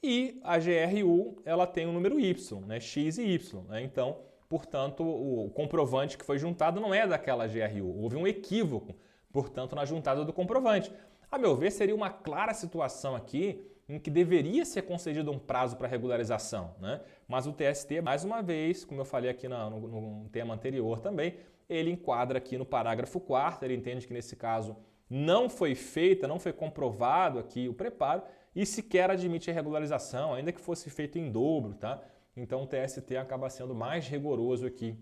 e a GRU ela tem um número Y, né, X e Y. Né? Então, portanto, o comprovante que foi juntado não é daquela GRU. Houve um equívoco, portanto, na juntada do comprovante. A meu ver, seria uma clara situação aqui em que deveria ser concedido um prazo para regularização, né? Mas o TST, mais uma vez, como eu falei aqui no tema anterior também, ele enquadra aqui no parágrafo 4º, ele entende que nesse caso não foi comprovado aqui o preparo e sequer admite a regularização, ainda que fosse feito em dobro, tá? Então o TST acaba sendo mais rigoroso aqui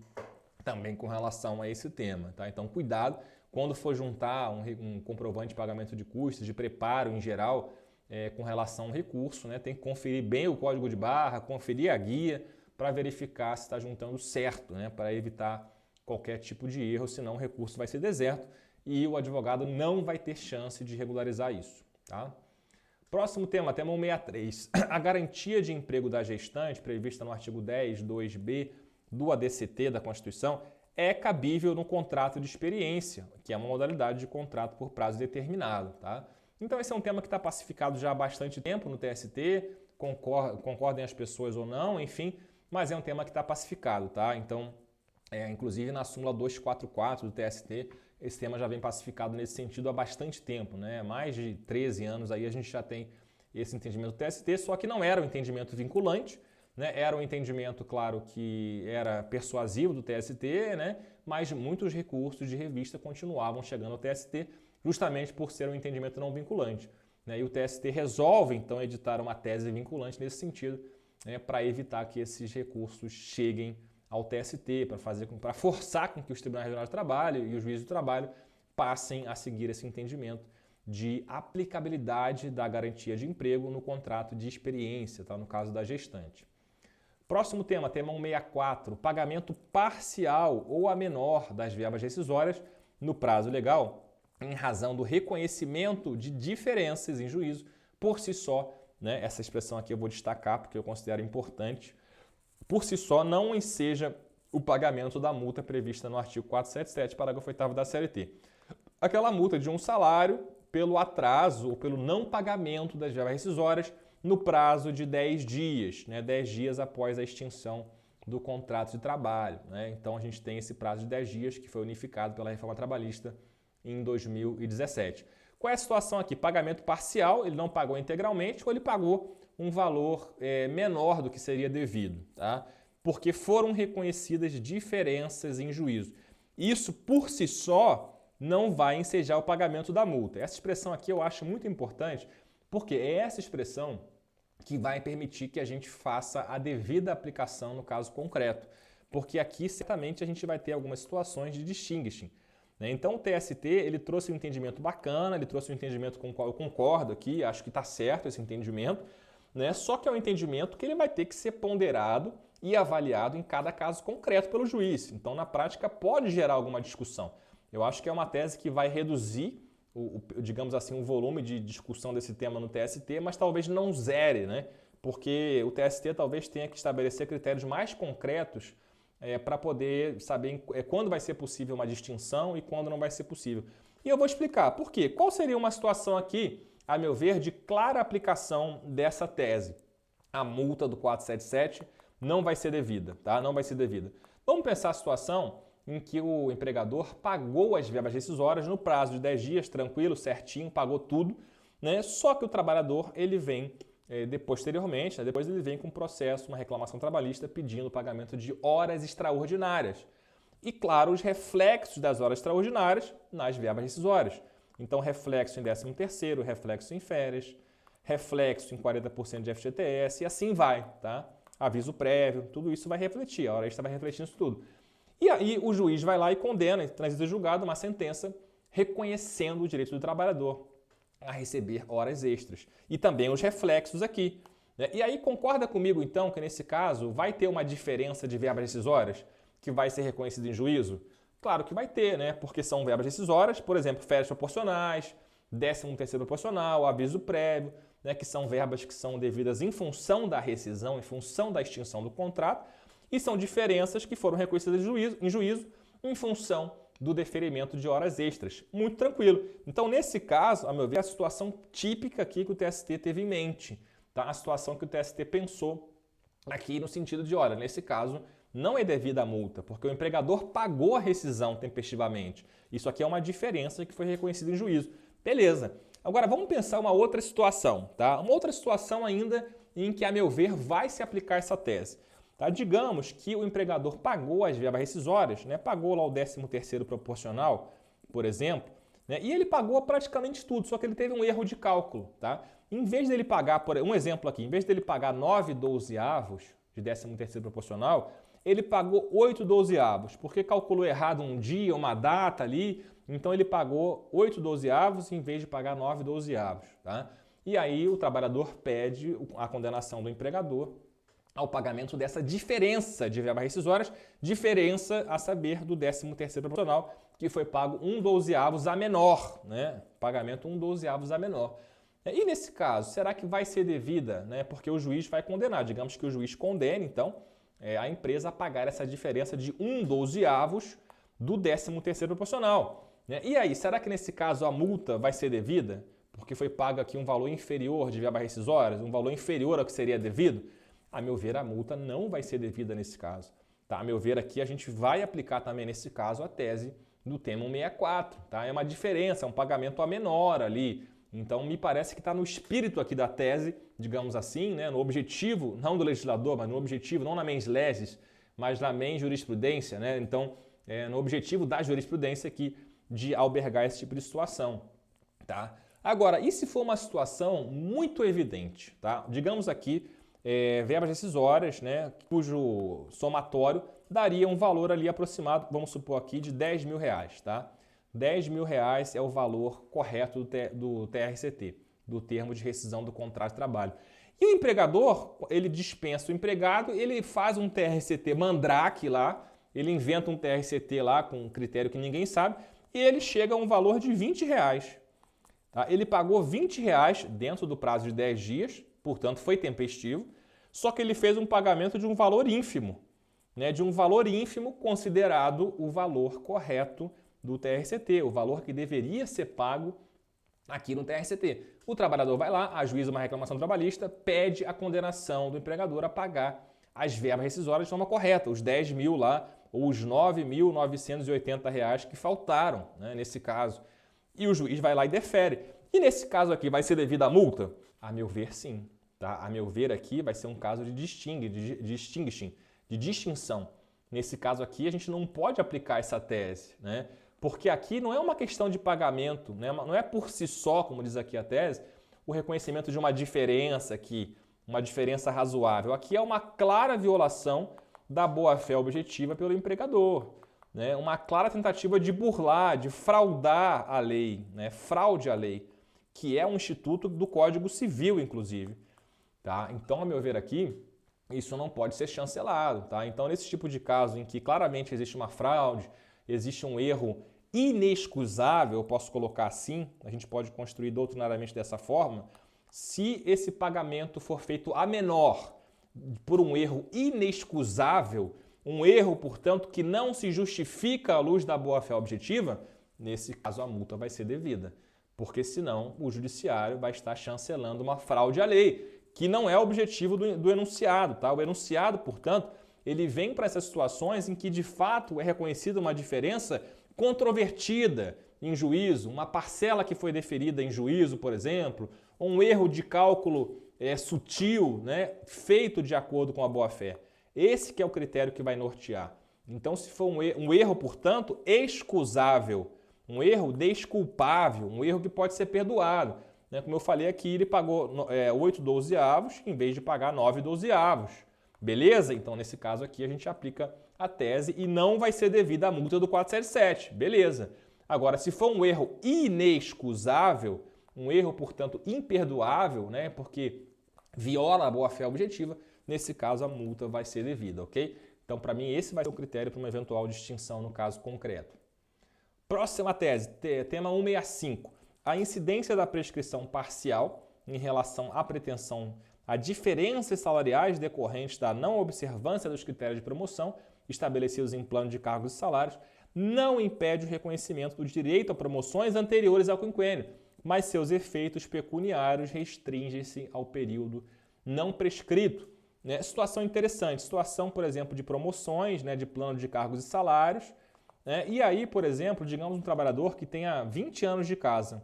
também com relação a esse tema, tá? Então cuidado quando for juntar um comprovante de pagamento de custos, de preparo em geral, com relação ao recurso, né? Tem que conferir bem o código de barra, conferir a guia para verificar se está juntando certo, né? Para evitar qualquer tipo de erro, senão o recurso vai ser deserto e o advogado não vai ter chance de regularizar isso. Tá? Próximo tema, tema 163. A garantia de emprego da gestante, prevista no artigo 10, 2b do ADCT da Constituição, é cabível no contrato de experiência, que é uma modalidade de contrato por prazo determinado. Tá? Então esse é um tema que está pacificado já há bastante tempo no TST, concordem as pessoas ou não, enfim, mas é um tema que está pacificado. Tá? Então, inclusive na súmula 244 do TST, esse tema já vem pacificado nesse sentido há bastante tempo, né? Mais de 13 anos aí a gente já tem esse entendimento do TST, só que não era um entendimento vinculante, né? Era um entendimento, claro, que era persuasivo do TST, né? Mas muitos recursos de revista continuavam chegando ao TST justamente por ser um entendimento não vinculante, né? E o TST resolve, então, editar uma tese vinculante nesse sentido, né? Para evitar que esses recursos cheguem ao TST, para forçar com que os tribunais regionais de trabalho e os juízes do trabalho passem a seguir esse entendimento de aplicabilidade da garantia de emprego no contrato de experiência, tá? No caso da gestante. Próximo tema, tema 164, pagamento parcial ou a menor das verbas rescisórias no prazo legal em razão do reconhecimento de diferenças em juízo por si só, né? Essa expressão aqui eu vou destacar porque eu considero importante. Por si só, não enseja o pagamento da multa prevista no artigo 477, parágrafo 8º da CLT. Aquela multa de um salário pelo atraso ou pelo não pagamento das verbas rescisórias no prazo de 10 dias, né? 10 dias após a extinção do contrato de trabalho, né? Então a gente tem esse prazo de 10 dias que foi unificado pela reforma trabalhista em 2017. Qual é a situação aqui? Pagamento parcial, ele não pagou integralmente ou ele pagou um valor menor do que seria devido, tá? Porque foram reconhecidas diferenças em juízo. Isso, por si só, não vai ensejar o pagamento da multa. Essa expressão aqui eu acho muito importante, porque é essa expressão que vai permitir que a gente faça a devida aplicação no caso concreto. Porque aqui, certamente, a gente vai ter algumas situações de distinguishing. Então, o TST ele trouxe um entendimento bacana, ele trouxe um entendimento com o qual eu concordo aqui, acho que está certo esse entendimento, né? Só que é um entendimento que ele vai ter que ser ponderado e avaliado em cada caso concreto pelo juiz. Então, na prática, pode gerar alguma discussão. Eu acho que é uma tese que vai reduzir digamos assim, o volume de discussão desse tema no TST, mas talvez não zere, né? Porque o TST talvez tenha que estabelecer critérios mais concretos para poder saber quando vai ser possível uma distinção e quando não vai ser possível. E eu vou explicar por quê. Qual seria uma situação aqui, a meu ver, de clara aplicação dessa tese? A multa do 477 não vai ser devida, tá? Não vai ser devida. Vamos pensar a situação em que o empregador pagou as verbas rescisórias no prazo de 10 dias, tranquilo, certinho, pagou tudo, né? Só que o trabalhador, ele vem posteriormente, né? Depois ele vem com um processo, uma reclamação trabalhista pedindo o pagamento de horas extraordinárias. E, claro, os reflexos das horas extraordinárias nas verbas rescisórias. Então, reflexo em 13º, reflexo em férias, reflexo em 40% de FGTS e assim vai, tá? Aviso prévio, tudo isso vai refletir, a hora extra vai refletir isso tudo. E aí o juiz vai lá e condena, transita julgado, uma sentença reconhecendo o direito do trabalhador a receber horas extras. E também os reflexos aqui, né? E aí concorda comigo então que nesse caso vai ter uma diferença de verbas rescisórias que vai ser reconhecida em juízo? Claro que vai ter, né? Porque são verbas rescisórias, por exemplo, férias proporcionais, 13º proporcional, aviso prévio, né? Que são verbas que são devidas em função da rescisão, em função da extinção do contrato, e são diferenças que foram reconhecidas em juízo em função do deferimento de horas extras. Muito tranquilo. Então, nesse caso, a meu ver, é a situação típica aqui que o TST teve em mente, tá? A situação que o TST pensou aqui no sentido de, olha, nesse caso, não é devida a multa, porque o empregador pagou a rescisão tempestivamente. Isso aqui é uma diferença que foi reconhecida em juízo. Beleza. Agora, vamos pensar uma outra situação, tá? Uma outra situação ainda em que, a meu ver, vai se aplicar essa tese. Tá? Digamos que o empregador pagou as verbas rescisórias, né? Pagou lá o 13º proporcional, por exemplo, né? E ele pagou praticamente tudo, só que ele teve um erro de cálculo. Tá? Em vez dele pagar, um exemplo aqui, em vez dele pagar 9/12 de 13º proporcional, ele pagou 8/12, porque calculou errado um dia, uma data ali, então ele pagou 8/12 em vez de pagar 9/12. Tá? E aí o trabalhador pede a condenação do empregador ao pagamento dessa diferença de verbas rescisórias, diferença a saber do 13º proporcional, que foi pago 1/12 a menor, né? Pagamento 1/12 a menor. E nesse caso, será que vai ser devida, né? Porque o juiz vai condenar, digamos que o juiz condene, então, a empresa a pagar essa diferença de 1/12 do 13º proporcional. Né? E aí, será que nesse caso a multa vai ser devida? Porque foi pago aqui um valor inferior de verbas rescisórias, um valor inferior ao que seria devido? A meu ver, a multa não vai ser devida nesse caso. Tá? A meu ver, aqui a gente vai aplicar também nesse caso a tese do tema 164. Tá? É uma diferença, é um pagamento a menor ali. Então, me parece que está no espírito aqui da tese, digamos assim, né? No objetivo, não do legislador, mas no objetivo, não na mens legis, mas na mens jurisprudência. Né? Então, no objetivo da jurisprudência aqui de albergar esse tipo de situação. Tá? Agora, e se for uma situação muito evidente? Tá? Digamos aqui, verbas rescisórias, né, cujo somatório daria um valor ali aproximado, vamos supor aqui, de R$10.000, tá? R$10.000 é o valor correto do TRCT, do termo de rescisão do contrato de trabalho. E o empregador, ele dispensa o empregado, ele faz um TRCT mandrake lá, ele inventa um TRCT lá com um critério que ninguém sabe, e ele chega a um valor de R$20. Tá? Ele pagou R$20 dentro do prazo de 10 dias, portanto foi tempestivo, só que ele fez um pagamento de um valor ínfimo, né? De um valor ínfimo considerado o valor correto do TRCT, o valor que deveria ser pago aqui no TRCT. O trabalhador vai lá, ajuiza uma reclamação trabalhista, pede a condenação do empregador a pagar as verbas rescisórias de forma correta, os 10 mil lá, ou os R$9.980 que faltaram, né, nesse caso. E o juiz vai lá e defere. E nesse caso aqui, vai ser devida a multa? A meu ver, sim. Tá? A meu ver aqui vai ser um caso de distinção. Nesse caso aqui, a gente não pode aplicar essa tese, né? Porque aqui não é uma questão de pagamento, né? Não é por si só, como diz aqui a tese, o reconhecimento de uma diferença aqui, uma diferença razoável. Aqui é uma clara violação da boa-fé objetiva pelo empregador, né? Uma clara tentativa de burlar, de fraudar a lei, né? Fraude à lei, que é um instituto do Código Civil, inclusive. Tá? Então, a meu ver aqui, isso não pode ser chancelado. Tá? Então, nesse tipo de caso em que claramente existe uma fraude, existe um erro inexcusável, eu posso colocar assim, a gente pode construir doutrinariamente dessa forma, se esse pagamento for feito a menor por um erro inexcusável, um erro, portanto, que não se justifica à luz da boa-fé objetiva, nesse caso a multa vai ser devida, porque senão o judiciário vai estar chancelando uma fraude à lei, que não é o objetivo do enunciado, tá? O enunciado, portanto, ele vem para essas situações em que de fato é reconhecida uma diferença controvertida em juízo, uma parcela que foi deferida em juízo, por exemplo, ou um erro de cálculo sutil, né, feito de acordo com a boa-fé. Esse que é o critério que vai nortear. Então, se for um erro, portanto, excusável, um erro desculpável, um erro que pode ser perdoado, né? Como eu falei aqui, ele pagou 8/12 em vez de pagar 9/12. Beleza? Então, nesse caso aqui, a gente aplica a tese e não vai ser devida a multa do 477. Beleza. Agora, se for um erro inexcusável, um erro, portanto, imperdoável, né, porque viola a boa-fé objetiva, nesse caso a multa vai ser devida, ok? Então, para mim, esse vai ser o critério para uma eventual distinção no caso concreto. Próxima tese, tema 165. A incidência da prescrição parcial em relação à pretensão a diferenças salariais decorrentes da não observância dos critérios de promoção estabelecidos em plano de cargos e salários não impede o reconhecimento do direito a promoções anteriores ao quinquênio, mas seus efeitos pecuniários restringem-se ao período não prescrito. Né? Situação interessante, situação, por exemplo, de promoções, né, de plano de cargos e salários. Né? E aí, por exemplo, digamos um trabalhador que tenha 20 anos de casa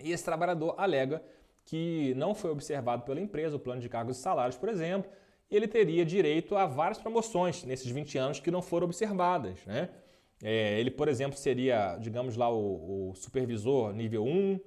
e esse trabalhador alega que não foi observado pela empresa o plano de cargos e salários, por exemplo, e ele teria direito a várias promoções nesses 20 anos que não foram observadas. Né? Ele, por exemplo, seria, digamos lá, o supervisor nível 1,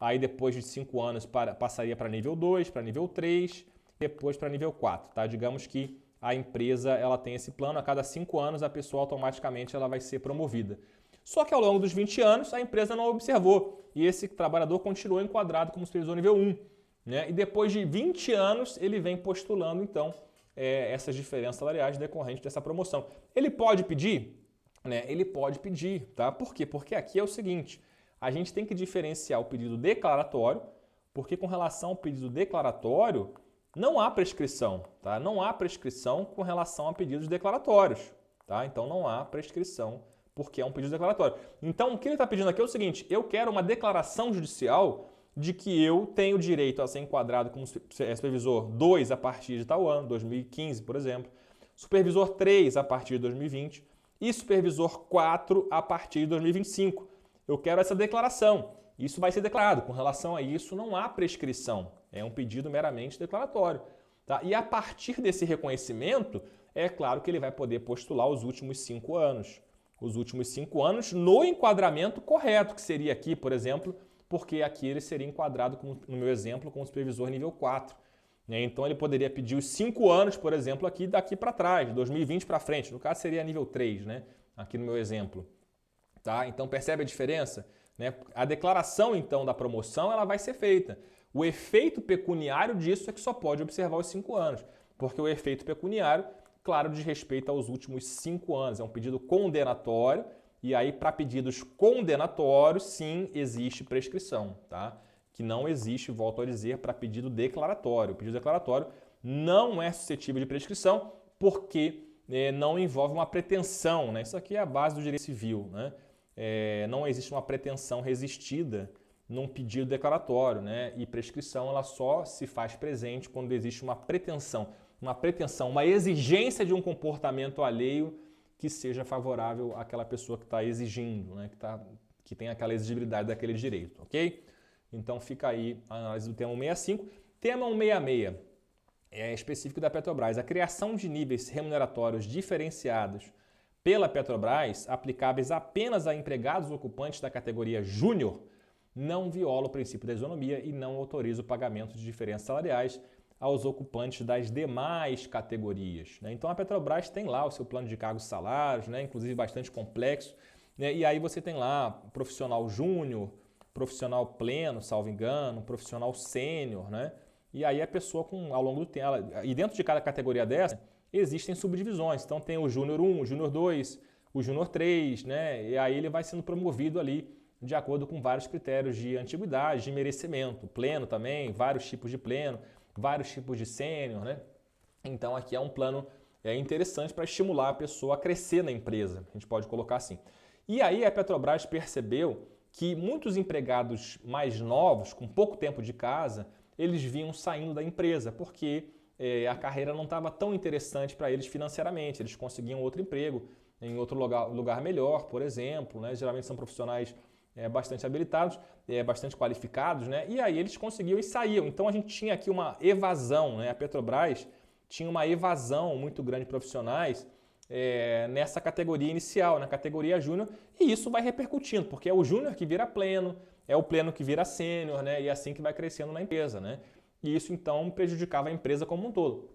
aí depois de 5 anos passaria para nível 2, para nível 3, depois para nível 4. Tá? Digamos que a empresa ela tem esse plano, a cada 5 anos a pessoa automaticamente ela vai ser promovida. Só que ao longo dos 20 anos a empresa não observou e esse trabalhador continuou enquadrado como supervisor nível 1. Né? E depois de 20 anos ele vem postulando então essas diferenças salariais decorrentes dessa promoção. Ele pode pedir? Né? Ele pode pedir. Tá? Por quê? Porque aqui é o seguinte, a gente tem que diferenciar o pedido declaratório, porque com relação ao pedido declaratório não há prescrição. Tá? Não há prescrição com relação a pedidos declaratórios. Tá? Então não há prescrição porque é um pedido declaratório. Então, o que ele está pedindo aqui é o seguinte, eu quero uma declaração judicial de que eu tenho direito a ser enquadrado como supervisor 2 a partir de tal ano, 2015, por exemplo, supervisor 3 a partir de 2020 e supervisor 4 a partir de 2025. Eu quero essa declaração. Isso vai ser declarado. Com relação a isso, não há prescrição. É um pedido meramente declaratório. Tá? E a partir desse reconhecimento, é claro que ele vai poder postular os últimos 5 anos. Os últimos 5 anos no enquadramento correto, que seria aqui, por exemplo, porque aqui ele seria enquadrado, no meu exemplo, como supervisor nível 4. Então ele poderia pedir os 5 anos, por exemplo, aqui daqui para trás, 2020 para frente. No caso seria nível 3, né? Aqui no meu exemplo. Tá? Então percebe a diferença? Né? A declaração então da promoção ela vai ser feita. O efeito pecuniário disso é que só pode observar os 5 anos, porque o efeito pecuniário, claro, diz respeito aos últimos 5 anos. É um pedido condenatório e aí para pedidos condenatórios sim existe prescrição, tá? Que não existe, volto a dizer, para pedido declaratório. O pedido declaratório não é suscetível de prescrição porque não envolve uma pretensão, né? Isso aqui é a base do direito civil, né? Não existe uma pretensão resistida num pedido declaratório, né? E prescrição ela só se faz presente quando existe uma pretensão, uma exigência de um comportamento alheio que seja favorável àquela pessoa que está exigindo, né? Que tem aquela exigibilidade daquele direito, ok? Então fica aí a análise do tema 165. Tema 166 é específico da Petrobras. A criação de níveis remuneratórios diferenciados pela Petrobras, aplicáveis apenas a empregados ocupantes da categoria júnior, não viola o princípio da isonomia e não autoriza o pagamento de diferenças salariais aos ocupantes das demais categorias. Né? Então a Petrobras tem lá o seu plano de cargos e salários, né? Inclusive bastante complexo, né? E aí você tem lá profissional júnior, profissional pleno, salvo engano, profissional sênior, né? E aí a pessoa ao longo do tempo, e dentro de cada categoria dessa, existem subdivisões. Então tem o Júnior 1, o Júnior 2, o Júnior 3, né? E aí ele vai sendo promovido ali de acordo com vários critérios de antiguidade, de merecimento. Pleno também, vários tipos de pleno, vários tipos de sênior, né? Então aqui é um plano interessante para estimular a pessoa a crescer na empresa, a gente pode colocar assim. E aí a Petrobras percebeu que muitos empregados mais novos, com pouco tempo de casa, eles vinham saindo da empresa, porque a carreira não estava tão interessante para eles financeiramente, eles conseguiam outro emprego em outro lugar melhor, por exemplo, né? Geralmente são profissionais bastante habilitados, bastante qualificados, né? E aí eles conseguiam e saíam. Então a gente tinha aqui uma evasão, né? A Petrobras tinha uma evasão muito grande de profissionais nessa categoria inicial, na categoria júnior, e isso vai repercutindo, porque é o júnior que vira pleno, é o pleno que vira sênior, né? E é assim que vai crescendo na empresa, né? E isso então prejudicava a empresa como um todo.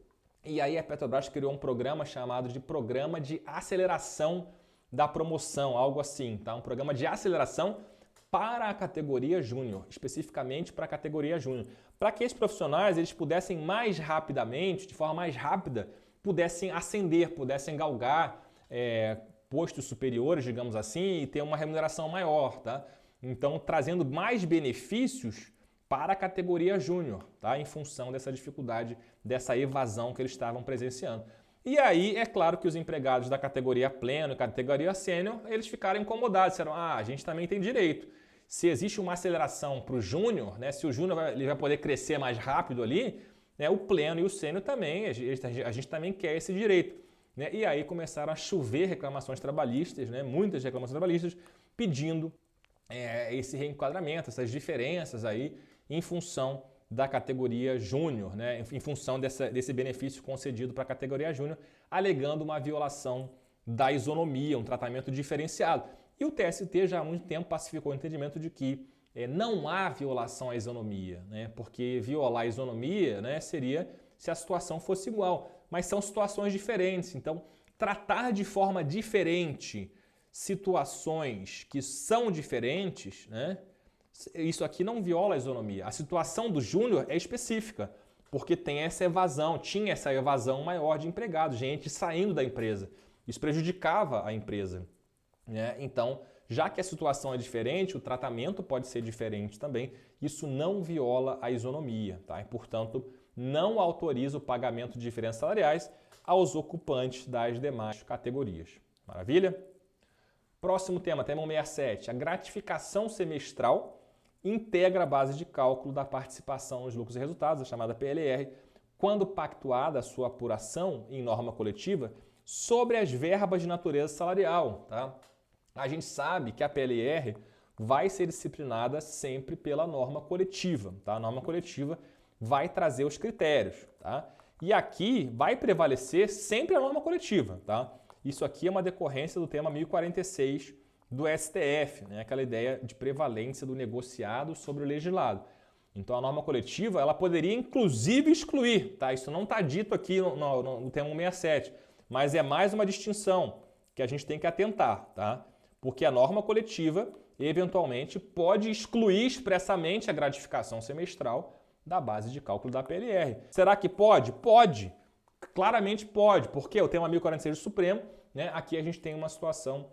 E aí a Petrobras criou um programa chamado de Programa de Aceleração da Promoção, algo assim, tá? Um programa de aceleração para a categoria júnior, especificamente para a categoria júnior, para que esses profissionais eles pudessem mais rapidamente, de forma mais rápida, pudessem ascender, pudessem galgar postos superiores, digamos assim, e ter uma remuneração maior, tá? Então, trazendo mais benefícios para a categoria júnior, tá? Em função dessa dificuldade, dessa evasão que eles estavam presenciando. E aí, é claro que os empregados da categoria pleno e categoria sênior, eles ficaram incomodados, disseram, a gente também tem direito. Se existe uma aceleração para o júnior, né, se o júnior ele vai poder crescer mais rápido ali, né, o pleno e o sênior também, a gente também quer esse direito. Né? E aí começaram a chover reclamações trabalhistas, né, muitas reclamações trabalhistas, pedindo esse reenquadramento, essas diferenças aí em função da categoria júnior, né? Em função desse benefício concedido para a categoria júnior, alegando uma violação da isonomia, um tratamento diferenciado. E o TST já há muito tempo pacificou o entendimento de que não há violação à isonomia, né? Porque violar a isonomia, né, seria se a situação fosse igual, mas são situações diferentes. Então, tratar de forma diferente situações que são diferentes, né? Isso aqui não viola a isonomia. A situação do júnior é específica, porque tem essa evasão, tinha essa evasão maior de empregados, gente saindo da empresa. Isso prejudicava a empresa, né? Então, já que a situação é diferente, o tratamento pode ser diferente também. Isso não viola a isonomia, tá? E, portanto, não autoriza o pagamento de diferenças salariais aos ocupantes das demais categorias. Maravilha? Próximo tema, tema 167. A gratificação semestral integra a base de cálculo da participação nos lucros e resultados, a chamada PLR, quando pactuada a sua apuração em norma coletiva sobre as verbas de natureza salarial. Tá? A gente sabe que a PLR vai ser disciplinada sempre pela norma coletiva. Tá? A norma coletiva vai trazer os critérios. Tá? E aqui vai prevalecer sempre a norma coletiva. Tá? Isso aqui é uma decorrência do tema 1046 do STF, né? Aquela ideia de prevalência do negociado sobre o legislado. Então a norma coletiva ela poderia inclusive excluir, tá? Isso não está dito aqui no tema 167, mas é mais uma distinção que a gente tem que atentar, tá? Porque a norma coletiva eventualmente pode excluir expressamente a gratificação semestral da base de cálculo da PLR. Será que pode? Pode. Claramente pode, porque o tema 1046 do Supremo, né? Aqui a gente tem uma situação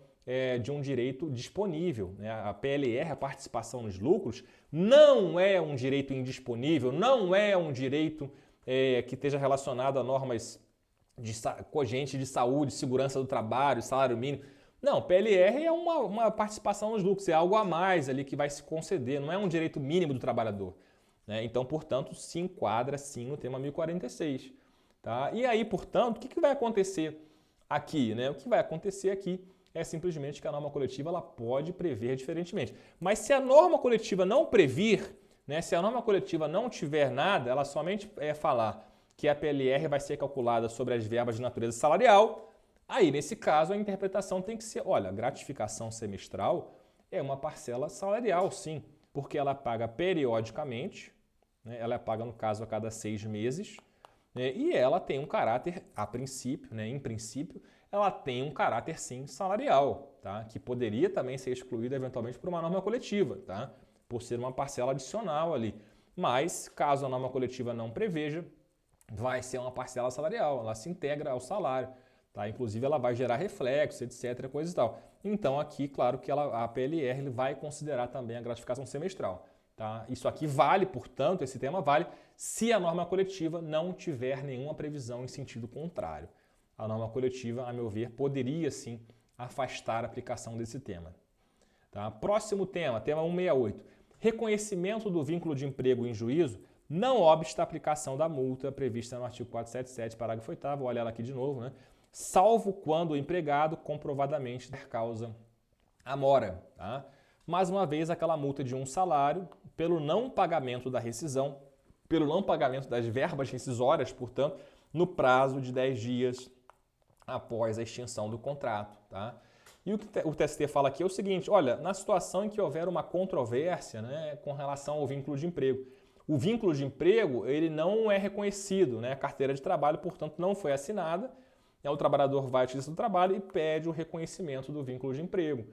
de um direito disponível. Né? A PLR, a participação nos lucros, não é um direito indisponível, não é um direito que esteja relacionado a normas cogentes de saúde, segurança do trabalho, salário mínimo. Não, PLR é uma participação nos lucros, é algo a mais ali que vai se conceder, não é um direito mínimo do trabalhador. Né? Então, portanto, se enquadra sim no tema 1046. Tá? E aí, portanto, o que vai acontecer aqui? Né? O que vai acontecer aqui é simplesmente que a norma coletiva ela pode prever diferentemente. Mas se a norma coletiva não previr, né, se a norma coletiva não tiver nada, ela somente falar que a PLR vai ser calculada sobre as verbas de natureza salarial, aí nesse caso a interpretação tem que ser, olha, a gratificação semestral é uma parcela salarial, sim, porque ela paga periodicamente, né, ela paga no caso a cada 6 meses, né, e ela tem um caráter, a princípio, né, em princípio, ela tem um caráter, sim, salarial, tá? Que poderia também ser excluída eventualmente por uma norma coletiva, tá? Por ser uma parcela adicional ali. Mas, caso a norma coletiva não preveja, vai ser uma parcela salarial, ela se integra ao salário. Tá? Inclusive, ela vai gerar reflexo, etc., coisa e tal. Então, aqui, claro que a PLR vai considerar também a gratificação semestral. Tá? Isso aqui vale, portanto, esse tema vale se a norma coletiva não tiver nenhuma previsão em sentido contrário. A norma coletiva, a meu ver, poderia sim afastar a aplicação desse tema. Tá? Próximo tema, tema 168. Reconhecimento do vínculo de emprego em juízo não obsta a aplicação da multa prevista no artigo 477, parágrafo 8º, vou olhar ela aqui de novo, né? Salvo quando o empregado comprovadamente der causa à mora. Tá? Mais uma vez, aquela multa de um salário pelo não pagamento da rescisão, pelo não pagamento das verbas rescisórias, portanto, no prazo de 10 dias após a extinção do contrato. Tá? E o que o TST fala aqui é o seguinte, olha, na situação em que houver uma controvérsia, né, com relação ao vínculo de emprego, o vínculo de emprego ele não é reconhecido, né, a carteira de trabalho, portanto, não foi assinada, o trabalhador vai à Justiça do Trabalho e pede o reconhecimento do vínculo de emprego.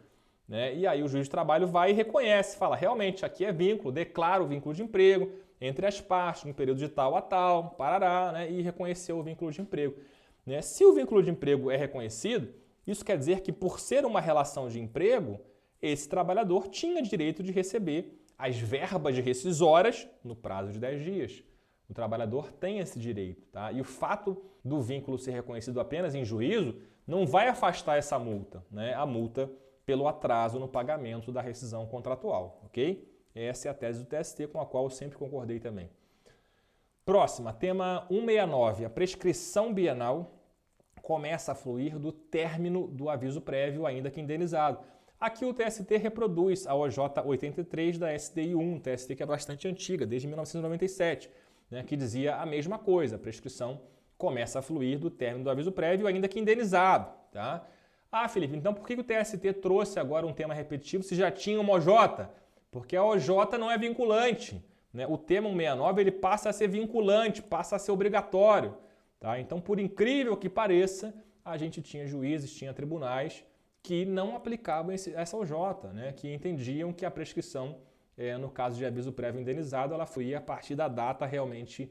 Né? E aí o juiz de trabalho vai e reconhece, fala, realmente, aqui é vínculo, declara o vínculo de emprego entre as partes, no período de tal a tal, parará, né? E reconheceu o vínculo de emprego. Né? Se o vínculo de emprego é reconhecido, isso quer dizer que por ser uma relação de emprego, esse trabalhador tinha direito de receber as verbas rescisórias no prazo de 10 dias. O trabalhador tem esse direito, tá? E o fato do vínculo ser reconhecido apenas em juízo não vai afastar essa multa, né? A multa pelo atraso no pagamento da rescisão contratual, ok? Essa é a tese do TST com a qual eu sempre concordei também. Próxima, tema 169. A prescrição bienal começa a fluir do término do aviso prévio, ainda que indenizado. Aqui o TST reproduz a OJ 83 da STI 1, TST que é bastante antiga, desde 1997. Né, que dizia a mesma coisa, a prescrição começa a fluir do término do aviso prévio, ainda que indenizado. Tá? Ah, Felipe, então por que o TST trouxe agora um tema repetitivo se já tinha uma OJ? Porque a OJ não é vinculante. Né? O tema 169 ele passa a ser vinculante, passa a ser obrigatório. Tá? Então, por incrível que pareça, a gente tinha juízes, tinha tribunais que não aplicavam essa OJ, né? Que entendiam que a prescrição no caso de aviso prévio indenizado, ela fluía a partir da data realmente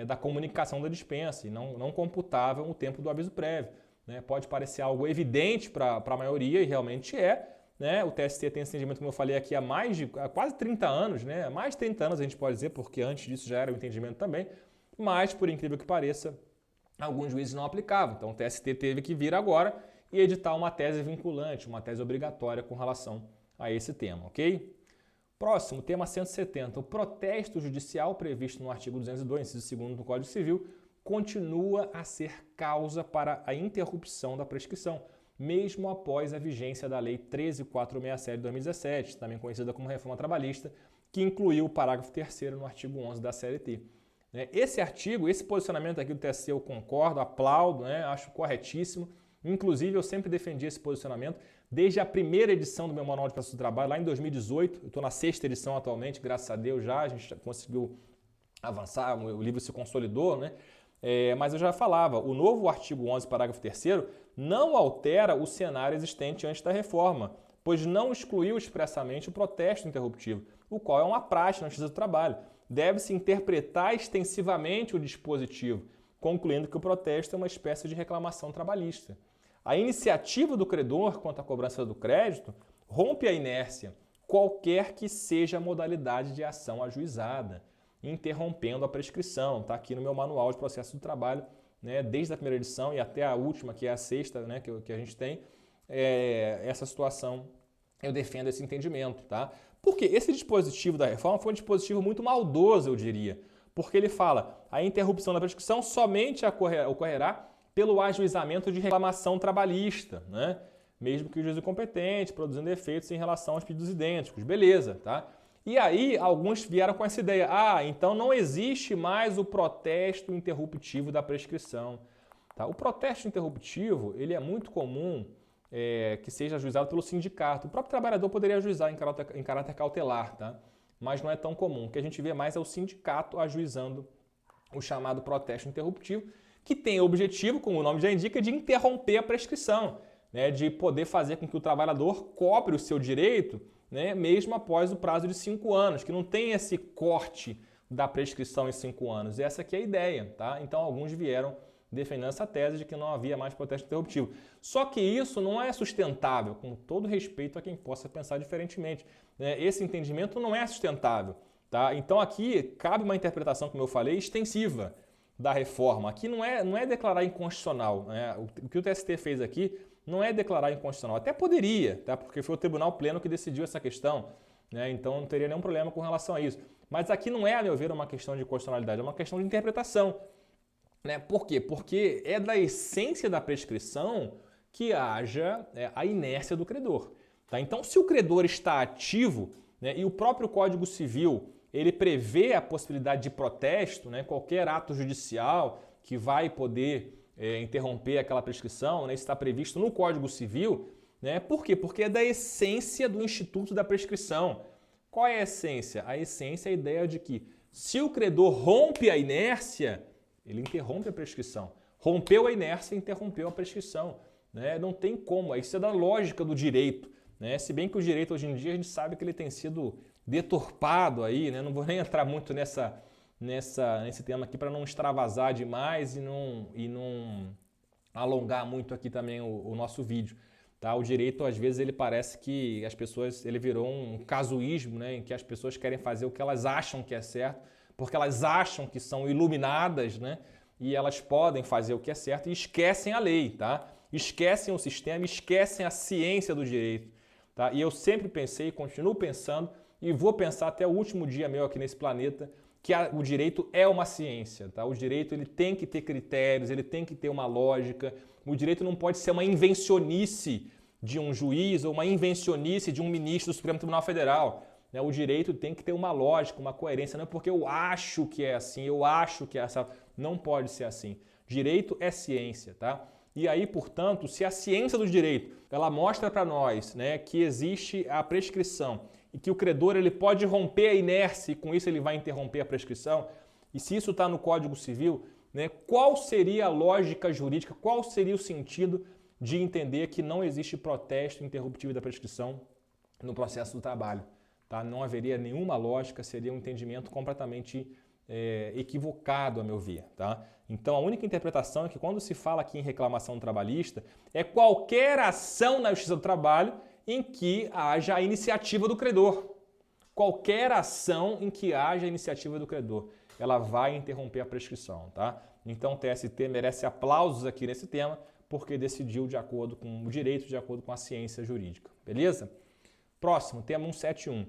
da comunicação da dispensa e não computavam o tempo do aviso prévio. Né? Pode parecer algo evidente para a maioria e realmente é. Né? O TST tem esse entendimento, como eu falei aqui, há quase 30 anos, né? Há mais de 30 anos a gente pode dizer, porque antes disso já era o entendimento também, mas, por incrível que pareça, alguns juízes não aplicavam. Então o TST teve que vir agora e editar uma tese vinculante, uma tese obrigatória com relação a esse tema, ok? Próximo, tema 170. O protesto judicial previsto no artigo 202, inciso 2º do Código Civil, continua a ser causa para a interrupção da prescrição, mesmo após a vigência da Lei 13.467 de 2017, também conhecida como Reforma Trabalhista, que incluiu o parágrafo 3º no artigo 11 da CLT. Esse artigo, esse posicionamento aqui do TSE eu concordo, aplaudo, né? Acho corretíssimo. Inclusive, eu sempre defendi esse posicionamento desde a primeira edição do meu Manual de Processo do Trabalho, lá em 2018. Eu estou na 6ª edição atualmente, graças a Deus já, a gente já conseguiu avançar, o livro se consolidou, né? Mas eu já falava, o novo artigo 11, parágrafo 3º, não altera o cenário existente antes da reforma, pois não excluiu expressamente o protesto interruptivo, o qual é uma prática na Justiça do Trabalho. Deve-se interpretar extensivamente o dispositivo, concluindo que o protesto é uma espécie de reclamação trabalhista. A iniciativa do credor quanto à cobrança do crédito rompe a inércia, qualquer que seja a modalidade de ação ajuizada, interrompendo a prescrição. Está aqui no meu Manual de Processo do Trabalho, né, desde a primeira edição e até a última, que é a 6ª, né, que a gente tem, essa situação, eu defendo esse entendimento. Tá? Porque esse dispositivo da reforma foi um dispositivo muito maldoso, eu diria, porque ele fala a interrupção da prescrição somente ocorrerá pelo ajuizamento de reclamação trabalhista, né? Mesmo que o juiz incompetente, produzindo efeitos em relação aos pedidos idênticos. Beleza, tá? E aí, alguns vieram com essa ideia. Então não existe mais o protesto interruptivo da prescrição. Tá? O protesto interruptivo, ele é muito comum que seja ajuizado pelo sindicato. O próprio trabalhador poderia ajuizar em caráter cautelar, tá? Mas não é tão comum. O que a gente vê mais é o sindicato ajuizando o chamado protesto interruptivo, que tem o objetivo, como o nome já indica, de interromper a prescrição, né? De poder fazer com que o trabalhador cobre o seu direito, né? Mesmo após o prazo de 5 anos, que não tem esse corte da prescrição em 5 anos. Essa aqui é a ideia. Tá? Então, alguns vieram defendendo essa tese de que não havia mais protesto interruptivo. Só que isso não é sustentável, com todo respeito a quem possa pensar diferentemente, né? Esse entendimento não é sustentável, tá? Então aqui cabe uma interpretação, como eu falei, extensiva da reforma. Aqui não é declarar inconstitucional, né? O que o TST fez aqui não é declarar inconstitucional. Até poderia, tá? Porque foi o Tribunal Pleno que decidiu essa questão, né? Então não teria nenhum problema com relação a isso. Mas aqui não é, a meu ver, uma questão de constitucionalidade, é uma questão de interpretação, né? Por quê? Porque é da essência da prescrição que haja a inércia do credor, tá? Então, se o credor está ativo, né, e o próprio Código Civil ele prevê a possibilidade de protesto, né, qualquer ato judicial que vai poder interromper aquela prescrição, né, está previsto no Código Civil, né? Por quê? Porque é da essência do instituto da prescrição. Qual é a essência? A essência é a ideia de que se o credor rompe a inércia, ele interrompe a prescrição. Rompeu a inércia, interrompeu a prescrição, né? Não tem como, isso é da lógica do direito, né? Se bem que o direito hoje em dia a gente sabe que ele tem sido deturpado aí, né? Não vou nem entrar muito nesse tema aqui para não extravasar demais e não alongar muito aqui também o nosso vídeo. Tá? O direito, às vezes, ele parece que as pessoas, ele virou um casuísmo, né? Em que as pessoas querem fazer o que elas acham que é certo, porque elas acham que são iluminadas, né? E elas podem fazer o que é certo e esquecem a lei, tá? Esquecem o sistema, esquecem a ciência do direito, tá? E eu sempre pensei, continuo pensando e vou pensar até o último dia meu aqui nesse planeta, que o direito é uma ciência, tá? O direito ele tem que ter critérios, ele tem que ter uma lógica. O direito não pode ser uma invencionice de um juiz ou uma invencionice de um ministro do Supremo Tribunal Federal. O direito tem que ter uma lógica, uma coerência. Não é porque eu acho que é assim, eu acho que é essa. Não pode ser assim. Direito é ciência, tá? E aí, portanto, se a ciência do direito ela mostra para nós, né, que existe a prescrição e que o credor ele pode romper a inércia e com isso ele vai interromper a prescrição, e se isso está no Código Civil, né, qual seria a lógica jurídica, qual seria o sentido de entender que não existe protesto interruptivo da prescrição no processo do trabalho? Tá? Não haveria nenhuma lógica, seria um entendimento completamente equivocado, a meu ver. Tá? Então, a única interpretação é que quando se fala aqui em reclamação trabalhista, é qualquer ação na Justiça do Trabalho em que haja a iniciativa do credor. Qualquer ação em que haja a iniciativa do credor, ela vai interromper a prescrição. Tá? Então, o TST merece aplausos aqui nesse tema, porque decidiu de acordo com o direito, de acordo com a ciência jurídica. Beleza? Próximo, tema 171.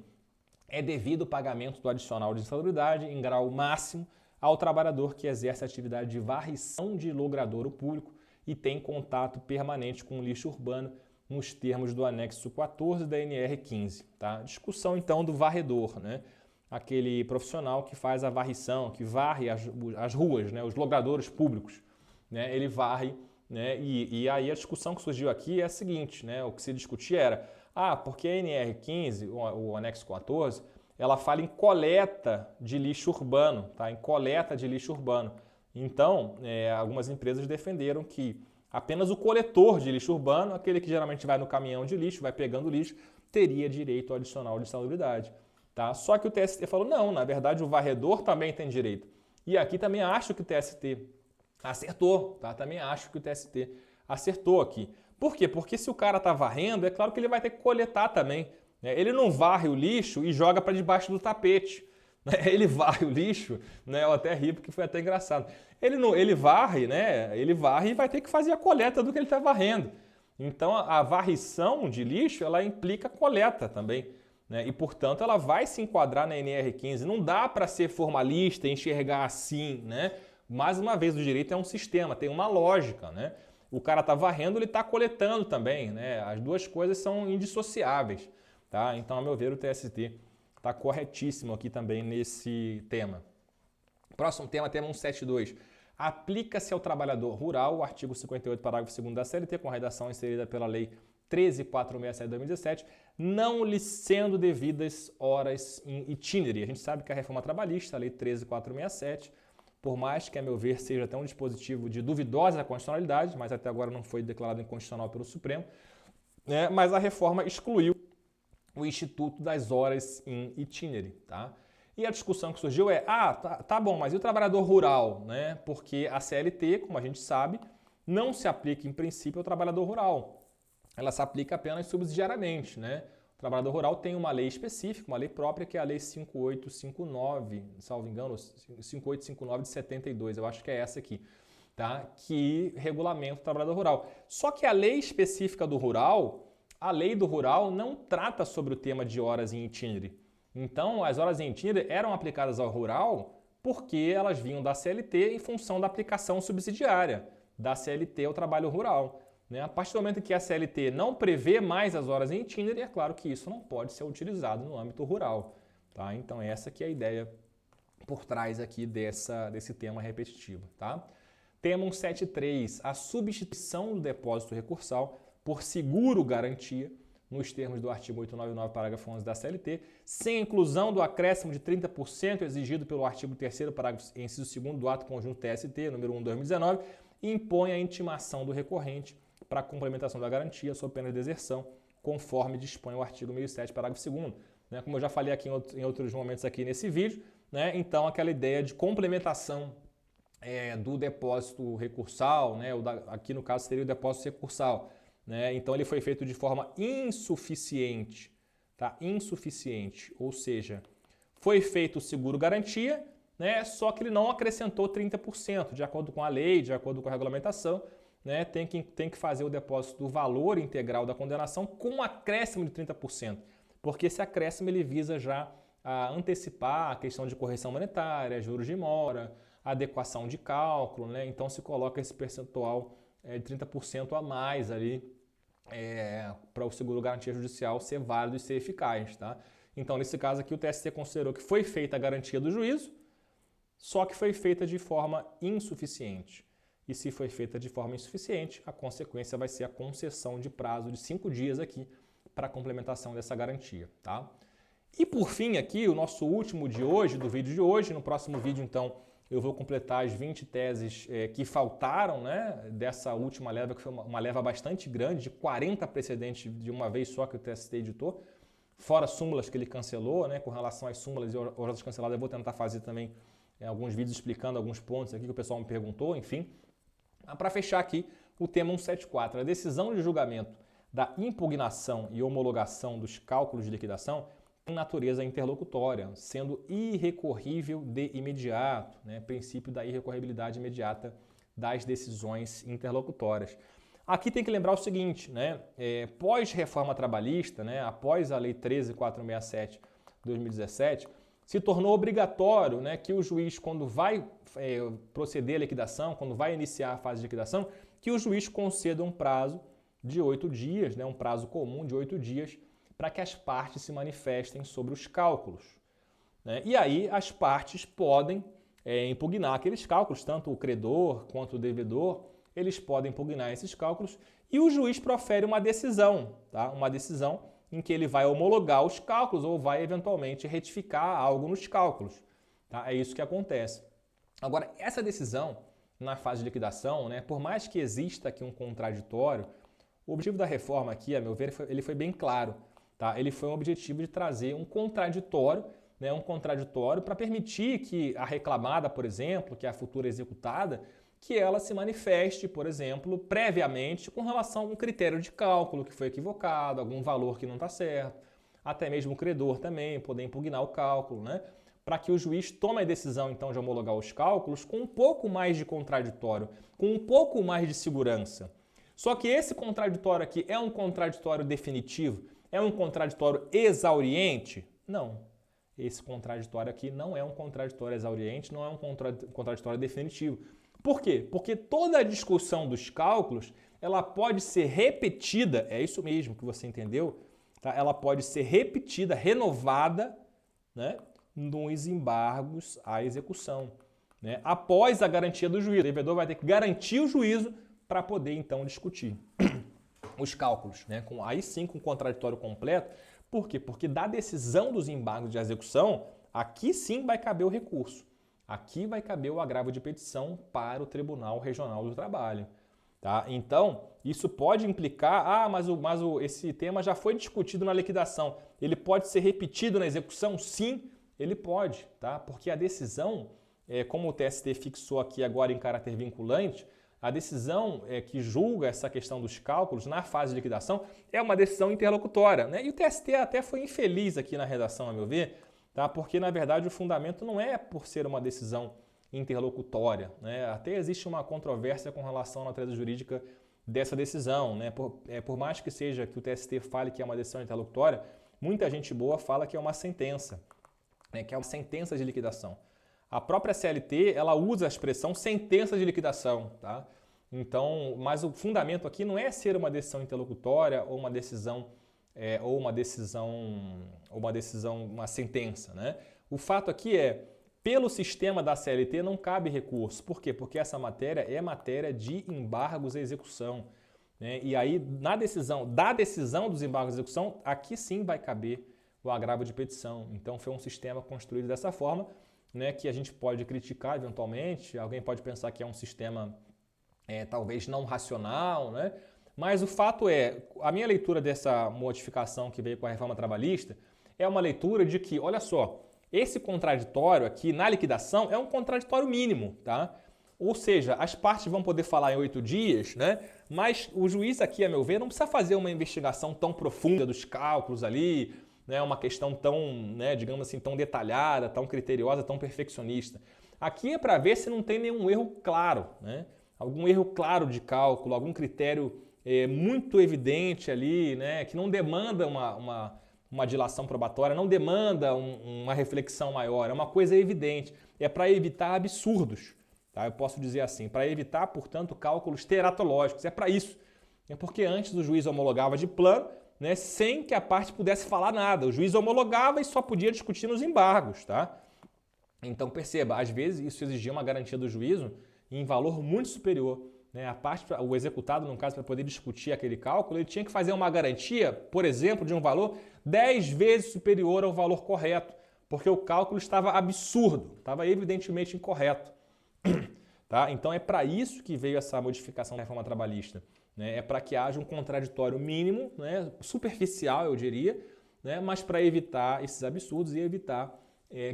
É devido o pagamento do adicional de insalubridade em grau máximo ao trabalhador que exerce a atividade de varrição de logradouro público e tem contato permanente com o lixo urbano nos termos do anexo 14 da NR 15. Tá? Discussão, então, do varredor, né? Aquele profissional que faz a varrição, que varre as ruas, né? Os logradouros públicos. Né? Ele varre, né? E aí a discussão que surgiu aqui é a seguinte, né? O que se discutia era, porque a NR 15, o anexo 14, ela fala em coleta de lixo urbano, tá? Em coleta de lixo urbano. Então, algumas empresas defenderam que apenas o coletor de lixo urbano, aquele que geralmente vai no caminhão de lixo, vai pegando lixo, teria direito ao adicional de insalubridade. Tá? Só que o TST falou, não, na verdade o varredor também tem direito. E aqui também acho que o TST acertou, tá? Também acho que o TST acertou aqui. Por quê? Porque se o cara está varrendo, é claro que ele vai ter que coletar também. Né? Ele não varre o lixo e joga para debaixo do tapete. Né? Ele varre o lixo, né? Eu até ri porque foi até engraçado. Ele varre, né? Ele varre e vai ter que fazer a coleta do que ele está varrendo. Então a varrição de lixo ela implica coleta também. Né? E, portanto, ela vai se enquadrar na NR15. Não dá para ser formalista e enxergar assim. Né? Mais uma vez, o direito é um sistema, tem uma lógica. Né? O cara está varrendo, ele está coletando também. Né? As duas coisas são indissociáveis. Tá? Então, a meu ver, o TST está corretíssimo aqui também nesse tema. Próximo tema 172. Aplica-se ao trabalhador rural o artigo 58, parágrafo 2º da CLT, com a redação inserida pela Lei 13.467 de 2017, não lhe sendo devidas horas em itinerário. A gente sabe que a reforma trabalhista, a Lei 13.467, por mais que, a meu ver, seja até um dispositivo de duvidosa constitucionalidade, mas até agora não foi declarado inconstitucional pelo Supremo, né? Mas a reforma excluiu o Instituto das Horas em Itinerário. Tá? E a discussão que surgiu é, tá bom, mas e o trabalhador rural, né? Porque a CLT, como a gente sabe, não se aplica em princípio ao trabalhador rural. Ela se aplica apenas subsidiariamente, né? O trabalhador rural tem uma lei específica, uma lei própria, que é a Lei 5859, salvo engano, 5859 de 72, eu acho que é essa aqui, tá? Que regulamenta o trabalhador rural. Só que a lei específica do rural, a lei do rural não trata sobre o tema de horas em itinerário. Então, as horas em itinerário eram aplicadas ao rural porque elas vinham da CLT em função da aplicação subsidiária da CLT ao trabalho rural. A partir do momento que a CLT não prevê mais as horas em itinerário, é claro que isso não pode ser utilizado no âmbito rural. Tá? Então essa que é a ideia por trás aqui desse tema repetitivo. Tá? Tema 173, a substituição do depósito recursal por seguro-garantia nos termos do artigo 899, parágrafo 11 da CLT, sem inclusão do acréscimo de 30% exigido pelo artigo 3º, parágrafo inciso 2º do ato conjunto TST, número 1/2019, impõe a intimação do recorrente para a complementação da garantia sob pena de deserção, conforme dispõe o artigo 1007, parágrafo 2º. Como eu já falei aqui em outros momentos aqui nesse vídeo, então aquela ideia de complementação do depósito recursal, aqui no caso seria o depósito recursal, então ele foi feito de forma insuficiente, tá? Insuficiente, ou seja, foi feito o seguro-garantia, só que ele não acrescentou 30%, de acordo com a lei, de acordo com a regulamentação, tem que fazer o depósito do valor integral da condenação com acréscimo de 30%, porque esse acréscimo ele visa já antecipar a questão de correção monetária, juros de mora, adequação de cálculo, então se coloca esse percentual de 30% a mais ali para o seguro-garantia judicial ser válido e ser eficaz. Tá? Então, nesse caso aqui, o TST considerou que foi feita a garantia do juízo, só que foi feita de forma insuficiente. E se foi feita de forma insuficiente, a consequência vai ser a concessão de prazo de 5 dias aqui para a complementação dessa garantia. Tá? E por fim aqui, o nosso último de hoje, do vídeo de hoje, no próximo vídeo então eu vou completar as 20 teses que faltaram dessa última leva, que foi uma leva bastante grande, de 40 precedentes de uma vez só que o TST editou, fora súmulas que ele cancelou, com relação às súmulas e outras canceladas, eu vou tentar fazer também alguns vídeos explicando alguns pontos aqui que o pessoal me perguntou, enfim. Para fechar aqui, o tema 174, a decisão de julgamento da impugnação e homologação dos cálculos de liquidação tem natureza interlocutória, sendo irrecorrível de imediato, princípio da irrecorribilidade imediata das decisões interlocutórias. Aqui tem que lembrar o seguinte, pós-reforma trabalhista, após a Lei 13.467 de 2017, se tornou obrigatório que o juiz, quando vai proceder à liquidação, quando vai iniciar a fase de liquidação, que o juiz conceda um prazo de 8 dias, um prazo comum de 8 dias, para que as partes se manifestem sobre os cálculos. E aí as partes podem impugnar aqueles cálculos, tanto o credor quanto o devedor, eles podem impugnar esses cálculos e o juiz profere uma decisão, tá? Uma decisão em que ele vai homologar os cálculos ou vai eventualmente retificar algo nos cálculos. Tá? É isso que acontece. Agora, essa decisão na fase de liquidação, por mais que exista aqui um contraditório, o objetivo da reforma aqui, a meu ver, ele foi bem claro. Tá? Ele foi um objetivo de trazer um contraditório para permitir que a reclamada, por exemplo, que é a futura executada, que ela se manifeste, por exemplo, previamente com relação a um critério de cálculo que foi equivocado, algum valor que não está certo, até mesmo o credor também poder impugnar o cálculo, para que o juiz tome a decisão, então, de homologar os cálculos com um pouco mais de contraditório, com um pouco mais de segurança. Só que esse contraditório aqui é um contraditório definitivo? É um contraditório exauriente? Não. Esse contraditório aqui não é um contraditório exauriente, não é um contraditório definitivo. Por quê? Porque toda a discussão dos cálculos, ela pode ser repetida, é isso mesmo que você entendeu, tá? Ela pode ser repetida, renovada, nos embargos à execução. Após a garantia do juízo, o devedor vai ter que garantir o juízo para poder, então, discutir os cálculos, aí sim com o contraditório completo. Por quê? Porque da decisão dos embargos de execução, aqui sim vai caber o recurso. Aqui vai caber o agravo de petição para o Tribunal Regional do Trabalho. Tá? Então, isso pode implicar, mas esse tema já foi discutido na liquidação. Ele pode ser repetido na execução? Sim, Ele pode, tá? Porque a decisão, como o TST fixou aqui agora em caráter vinculante, a decisão que julga essa questão dos cálculos na fase de liquidação é uma decisão interlocutória, né? E o TST até foi infeliz aqui na redação, a meu ver, tá? Porque na verdade o fundamento não é por ser uma decisão interlocutória, né? Até existe uma controvérsia com relação à natureza jurídica dessa decisão, né? Por mais que seja que o TST fale que é uma decisão interlocutória, muita gente boa fala que é uma sentença, né? Que é uma sentença de liquidação. A própria CLT, ela usa a expressão sentença de liquidação, tá? Então, mas o fundamento aqui não é ser uma decisão interlocutória ou uma sentença, né? O fato aqui é, pelo sistema da CLT não cabe recurso. Por quê? Porque essa matéria é matéria de embargos à execução, né? E aí, da decisão dos embargos à execução, aqui sim vai caber o agravo de petição. Então, foi um sistema construído dessa forma, né, que a gente pode criticar eventualmente, alguém pode pensar que é um sistema talvez não racional, né? Mas o fato é, a minha leitura dessa modificação que veio com a reforma trabalhista é uma leitura de que, olha só, esse contraditório aqui na liquidação é um contraditório mínimo, tá? Ou seja, as partes vão poder falar em 8 dias, né? Mas o juiz aqui, a meu ver, não precisa fazer uma investigação tão profunda dos cálculos ali, né, uma questão tão, né, digamos assim, tão detalhada, tão criteriosa, tão perfeccionista. Aqui é para ver se não tem nenhum erro claro, né? Algum erro claro de cálculo, algum critério muito evidente ali, né, que não demanda uma dilação probatória, não demanda uma reflexão maior, é uma coisa evidente. É para evitar absurdos, tá? Eu posso dizer assim, para evitar, portanto, cálculos teratológicos. É para isso. É porque antes o juiz homologava de plano, né, sem que a parte pudesse falar nada. O juiz homologava e só podia discutir nos embargos, tá? Então perceba, às vezes isso exigia uma garantia do juízo em valor muito superior, né? O executado, no caso, para poder discutir aquele cálculo, ele tinha que fazer uma garantia, por exemplo, de um valor 10 vezes superior ao valor correto, porque o cálculo estava absurdo, estava evidentemente incorreto. Tá? Então é para isso que veio essa modificação da reforma trabalhista. Né? É para que haja um contraditório mínimo, né? Superficial, eu diria, né? Mas para evitar esses absurdos e evitar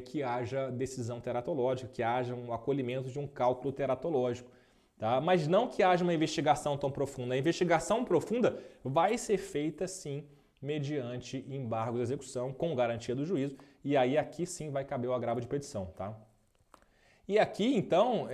que haja decisão teratológica, que haja um acolhimento de um cálculo teratológico. Tá? Mas não que haja uma investigação tão profunda. A investigação profunda vai ser feita, sim, mediante embargo de execução, com garantia do juízo, e aí aqui sim vai caber o agravo de petição. Tá? E aqui, então,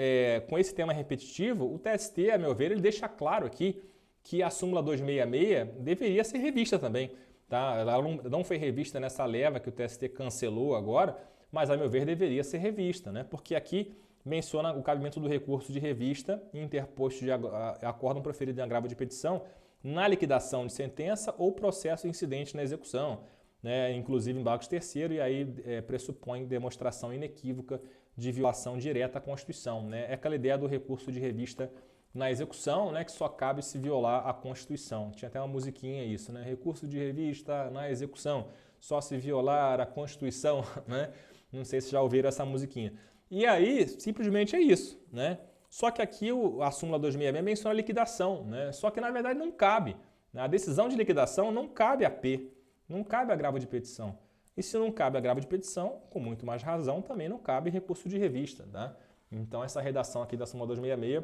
com esse tema repetitivo, o TST, a meu ver, ele deixa claro aqui que a súmula 266 deveria ser revista também. Tá? Ela não foi revista nessa leva que o TST cancelou agora, mas, a meu ver, deveria ser revista, né? Porque aqui menciona o cabimento do recurso de revista interposto de acórdão proferido em agravo de petição na liquidação de sentença ou processo incidente na execução, né? Inclusive embargos terceiro, e aí pressupõe demonstração inequívoca de violação direta à Constituição, né? É aquela ideia do recurso de revista na execução, né, que só cabe se violar a Constituição. Tinha até uma musiquinha isso, né? Recurso de revista na execução, só se violar a Constituição, né? Não sei se já ouviram essa musiquinha. E aí, simplesmente é isso, né? Só que aqui a súmula 266 menciona a liquidação, né? Só que na verdade não cabe. A decisão de liquidação não cabe a P, não cabe agravo de petição. E se não cabe agravo de petição, com muito mais razão, também não cabe recurso de revista, tá? Então essa redação aqui da súmula 266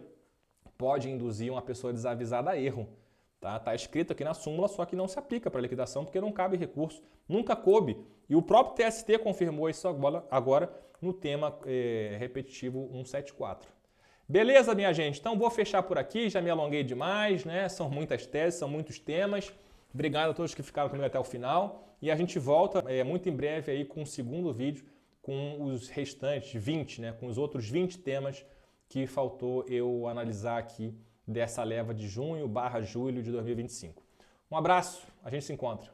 pode induzir uma pessoa desavisada a erro. Tá escrito aqui na súmula, só que não se aplica para liquidação porque não cabe recurso, nunca coube. E o próprio TST confirmou isso agora no tema repetitivo 174. Beleza, minha gente? Então vou fechar por aqui, já me alonguei demais, né? São muitas teses, são muitos temas. Obrigado a todos que ficaram comigo até o final. E a gente volta muito em breve aí com o segundo vídeo, com os restantes 20, né? Com os outros 20 temas que faltou eu analisar aqui dessa leva de junho/julho de 2025. Um abraço, a gente se encontra.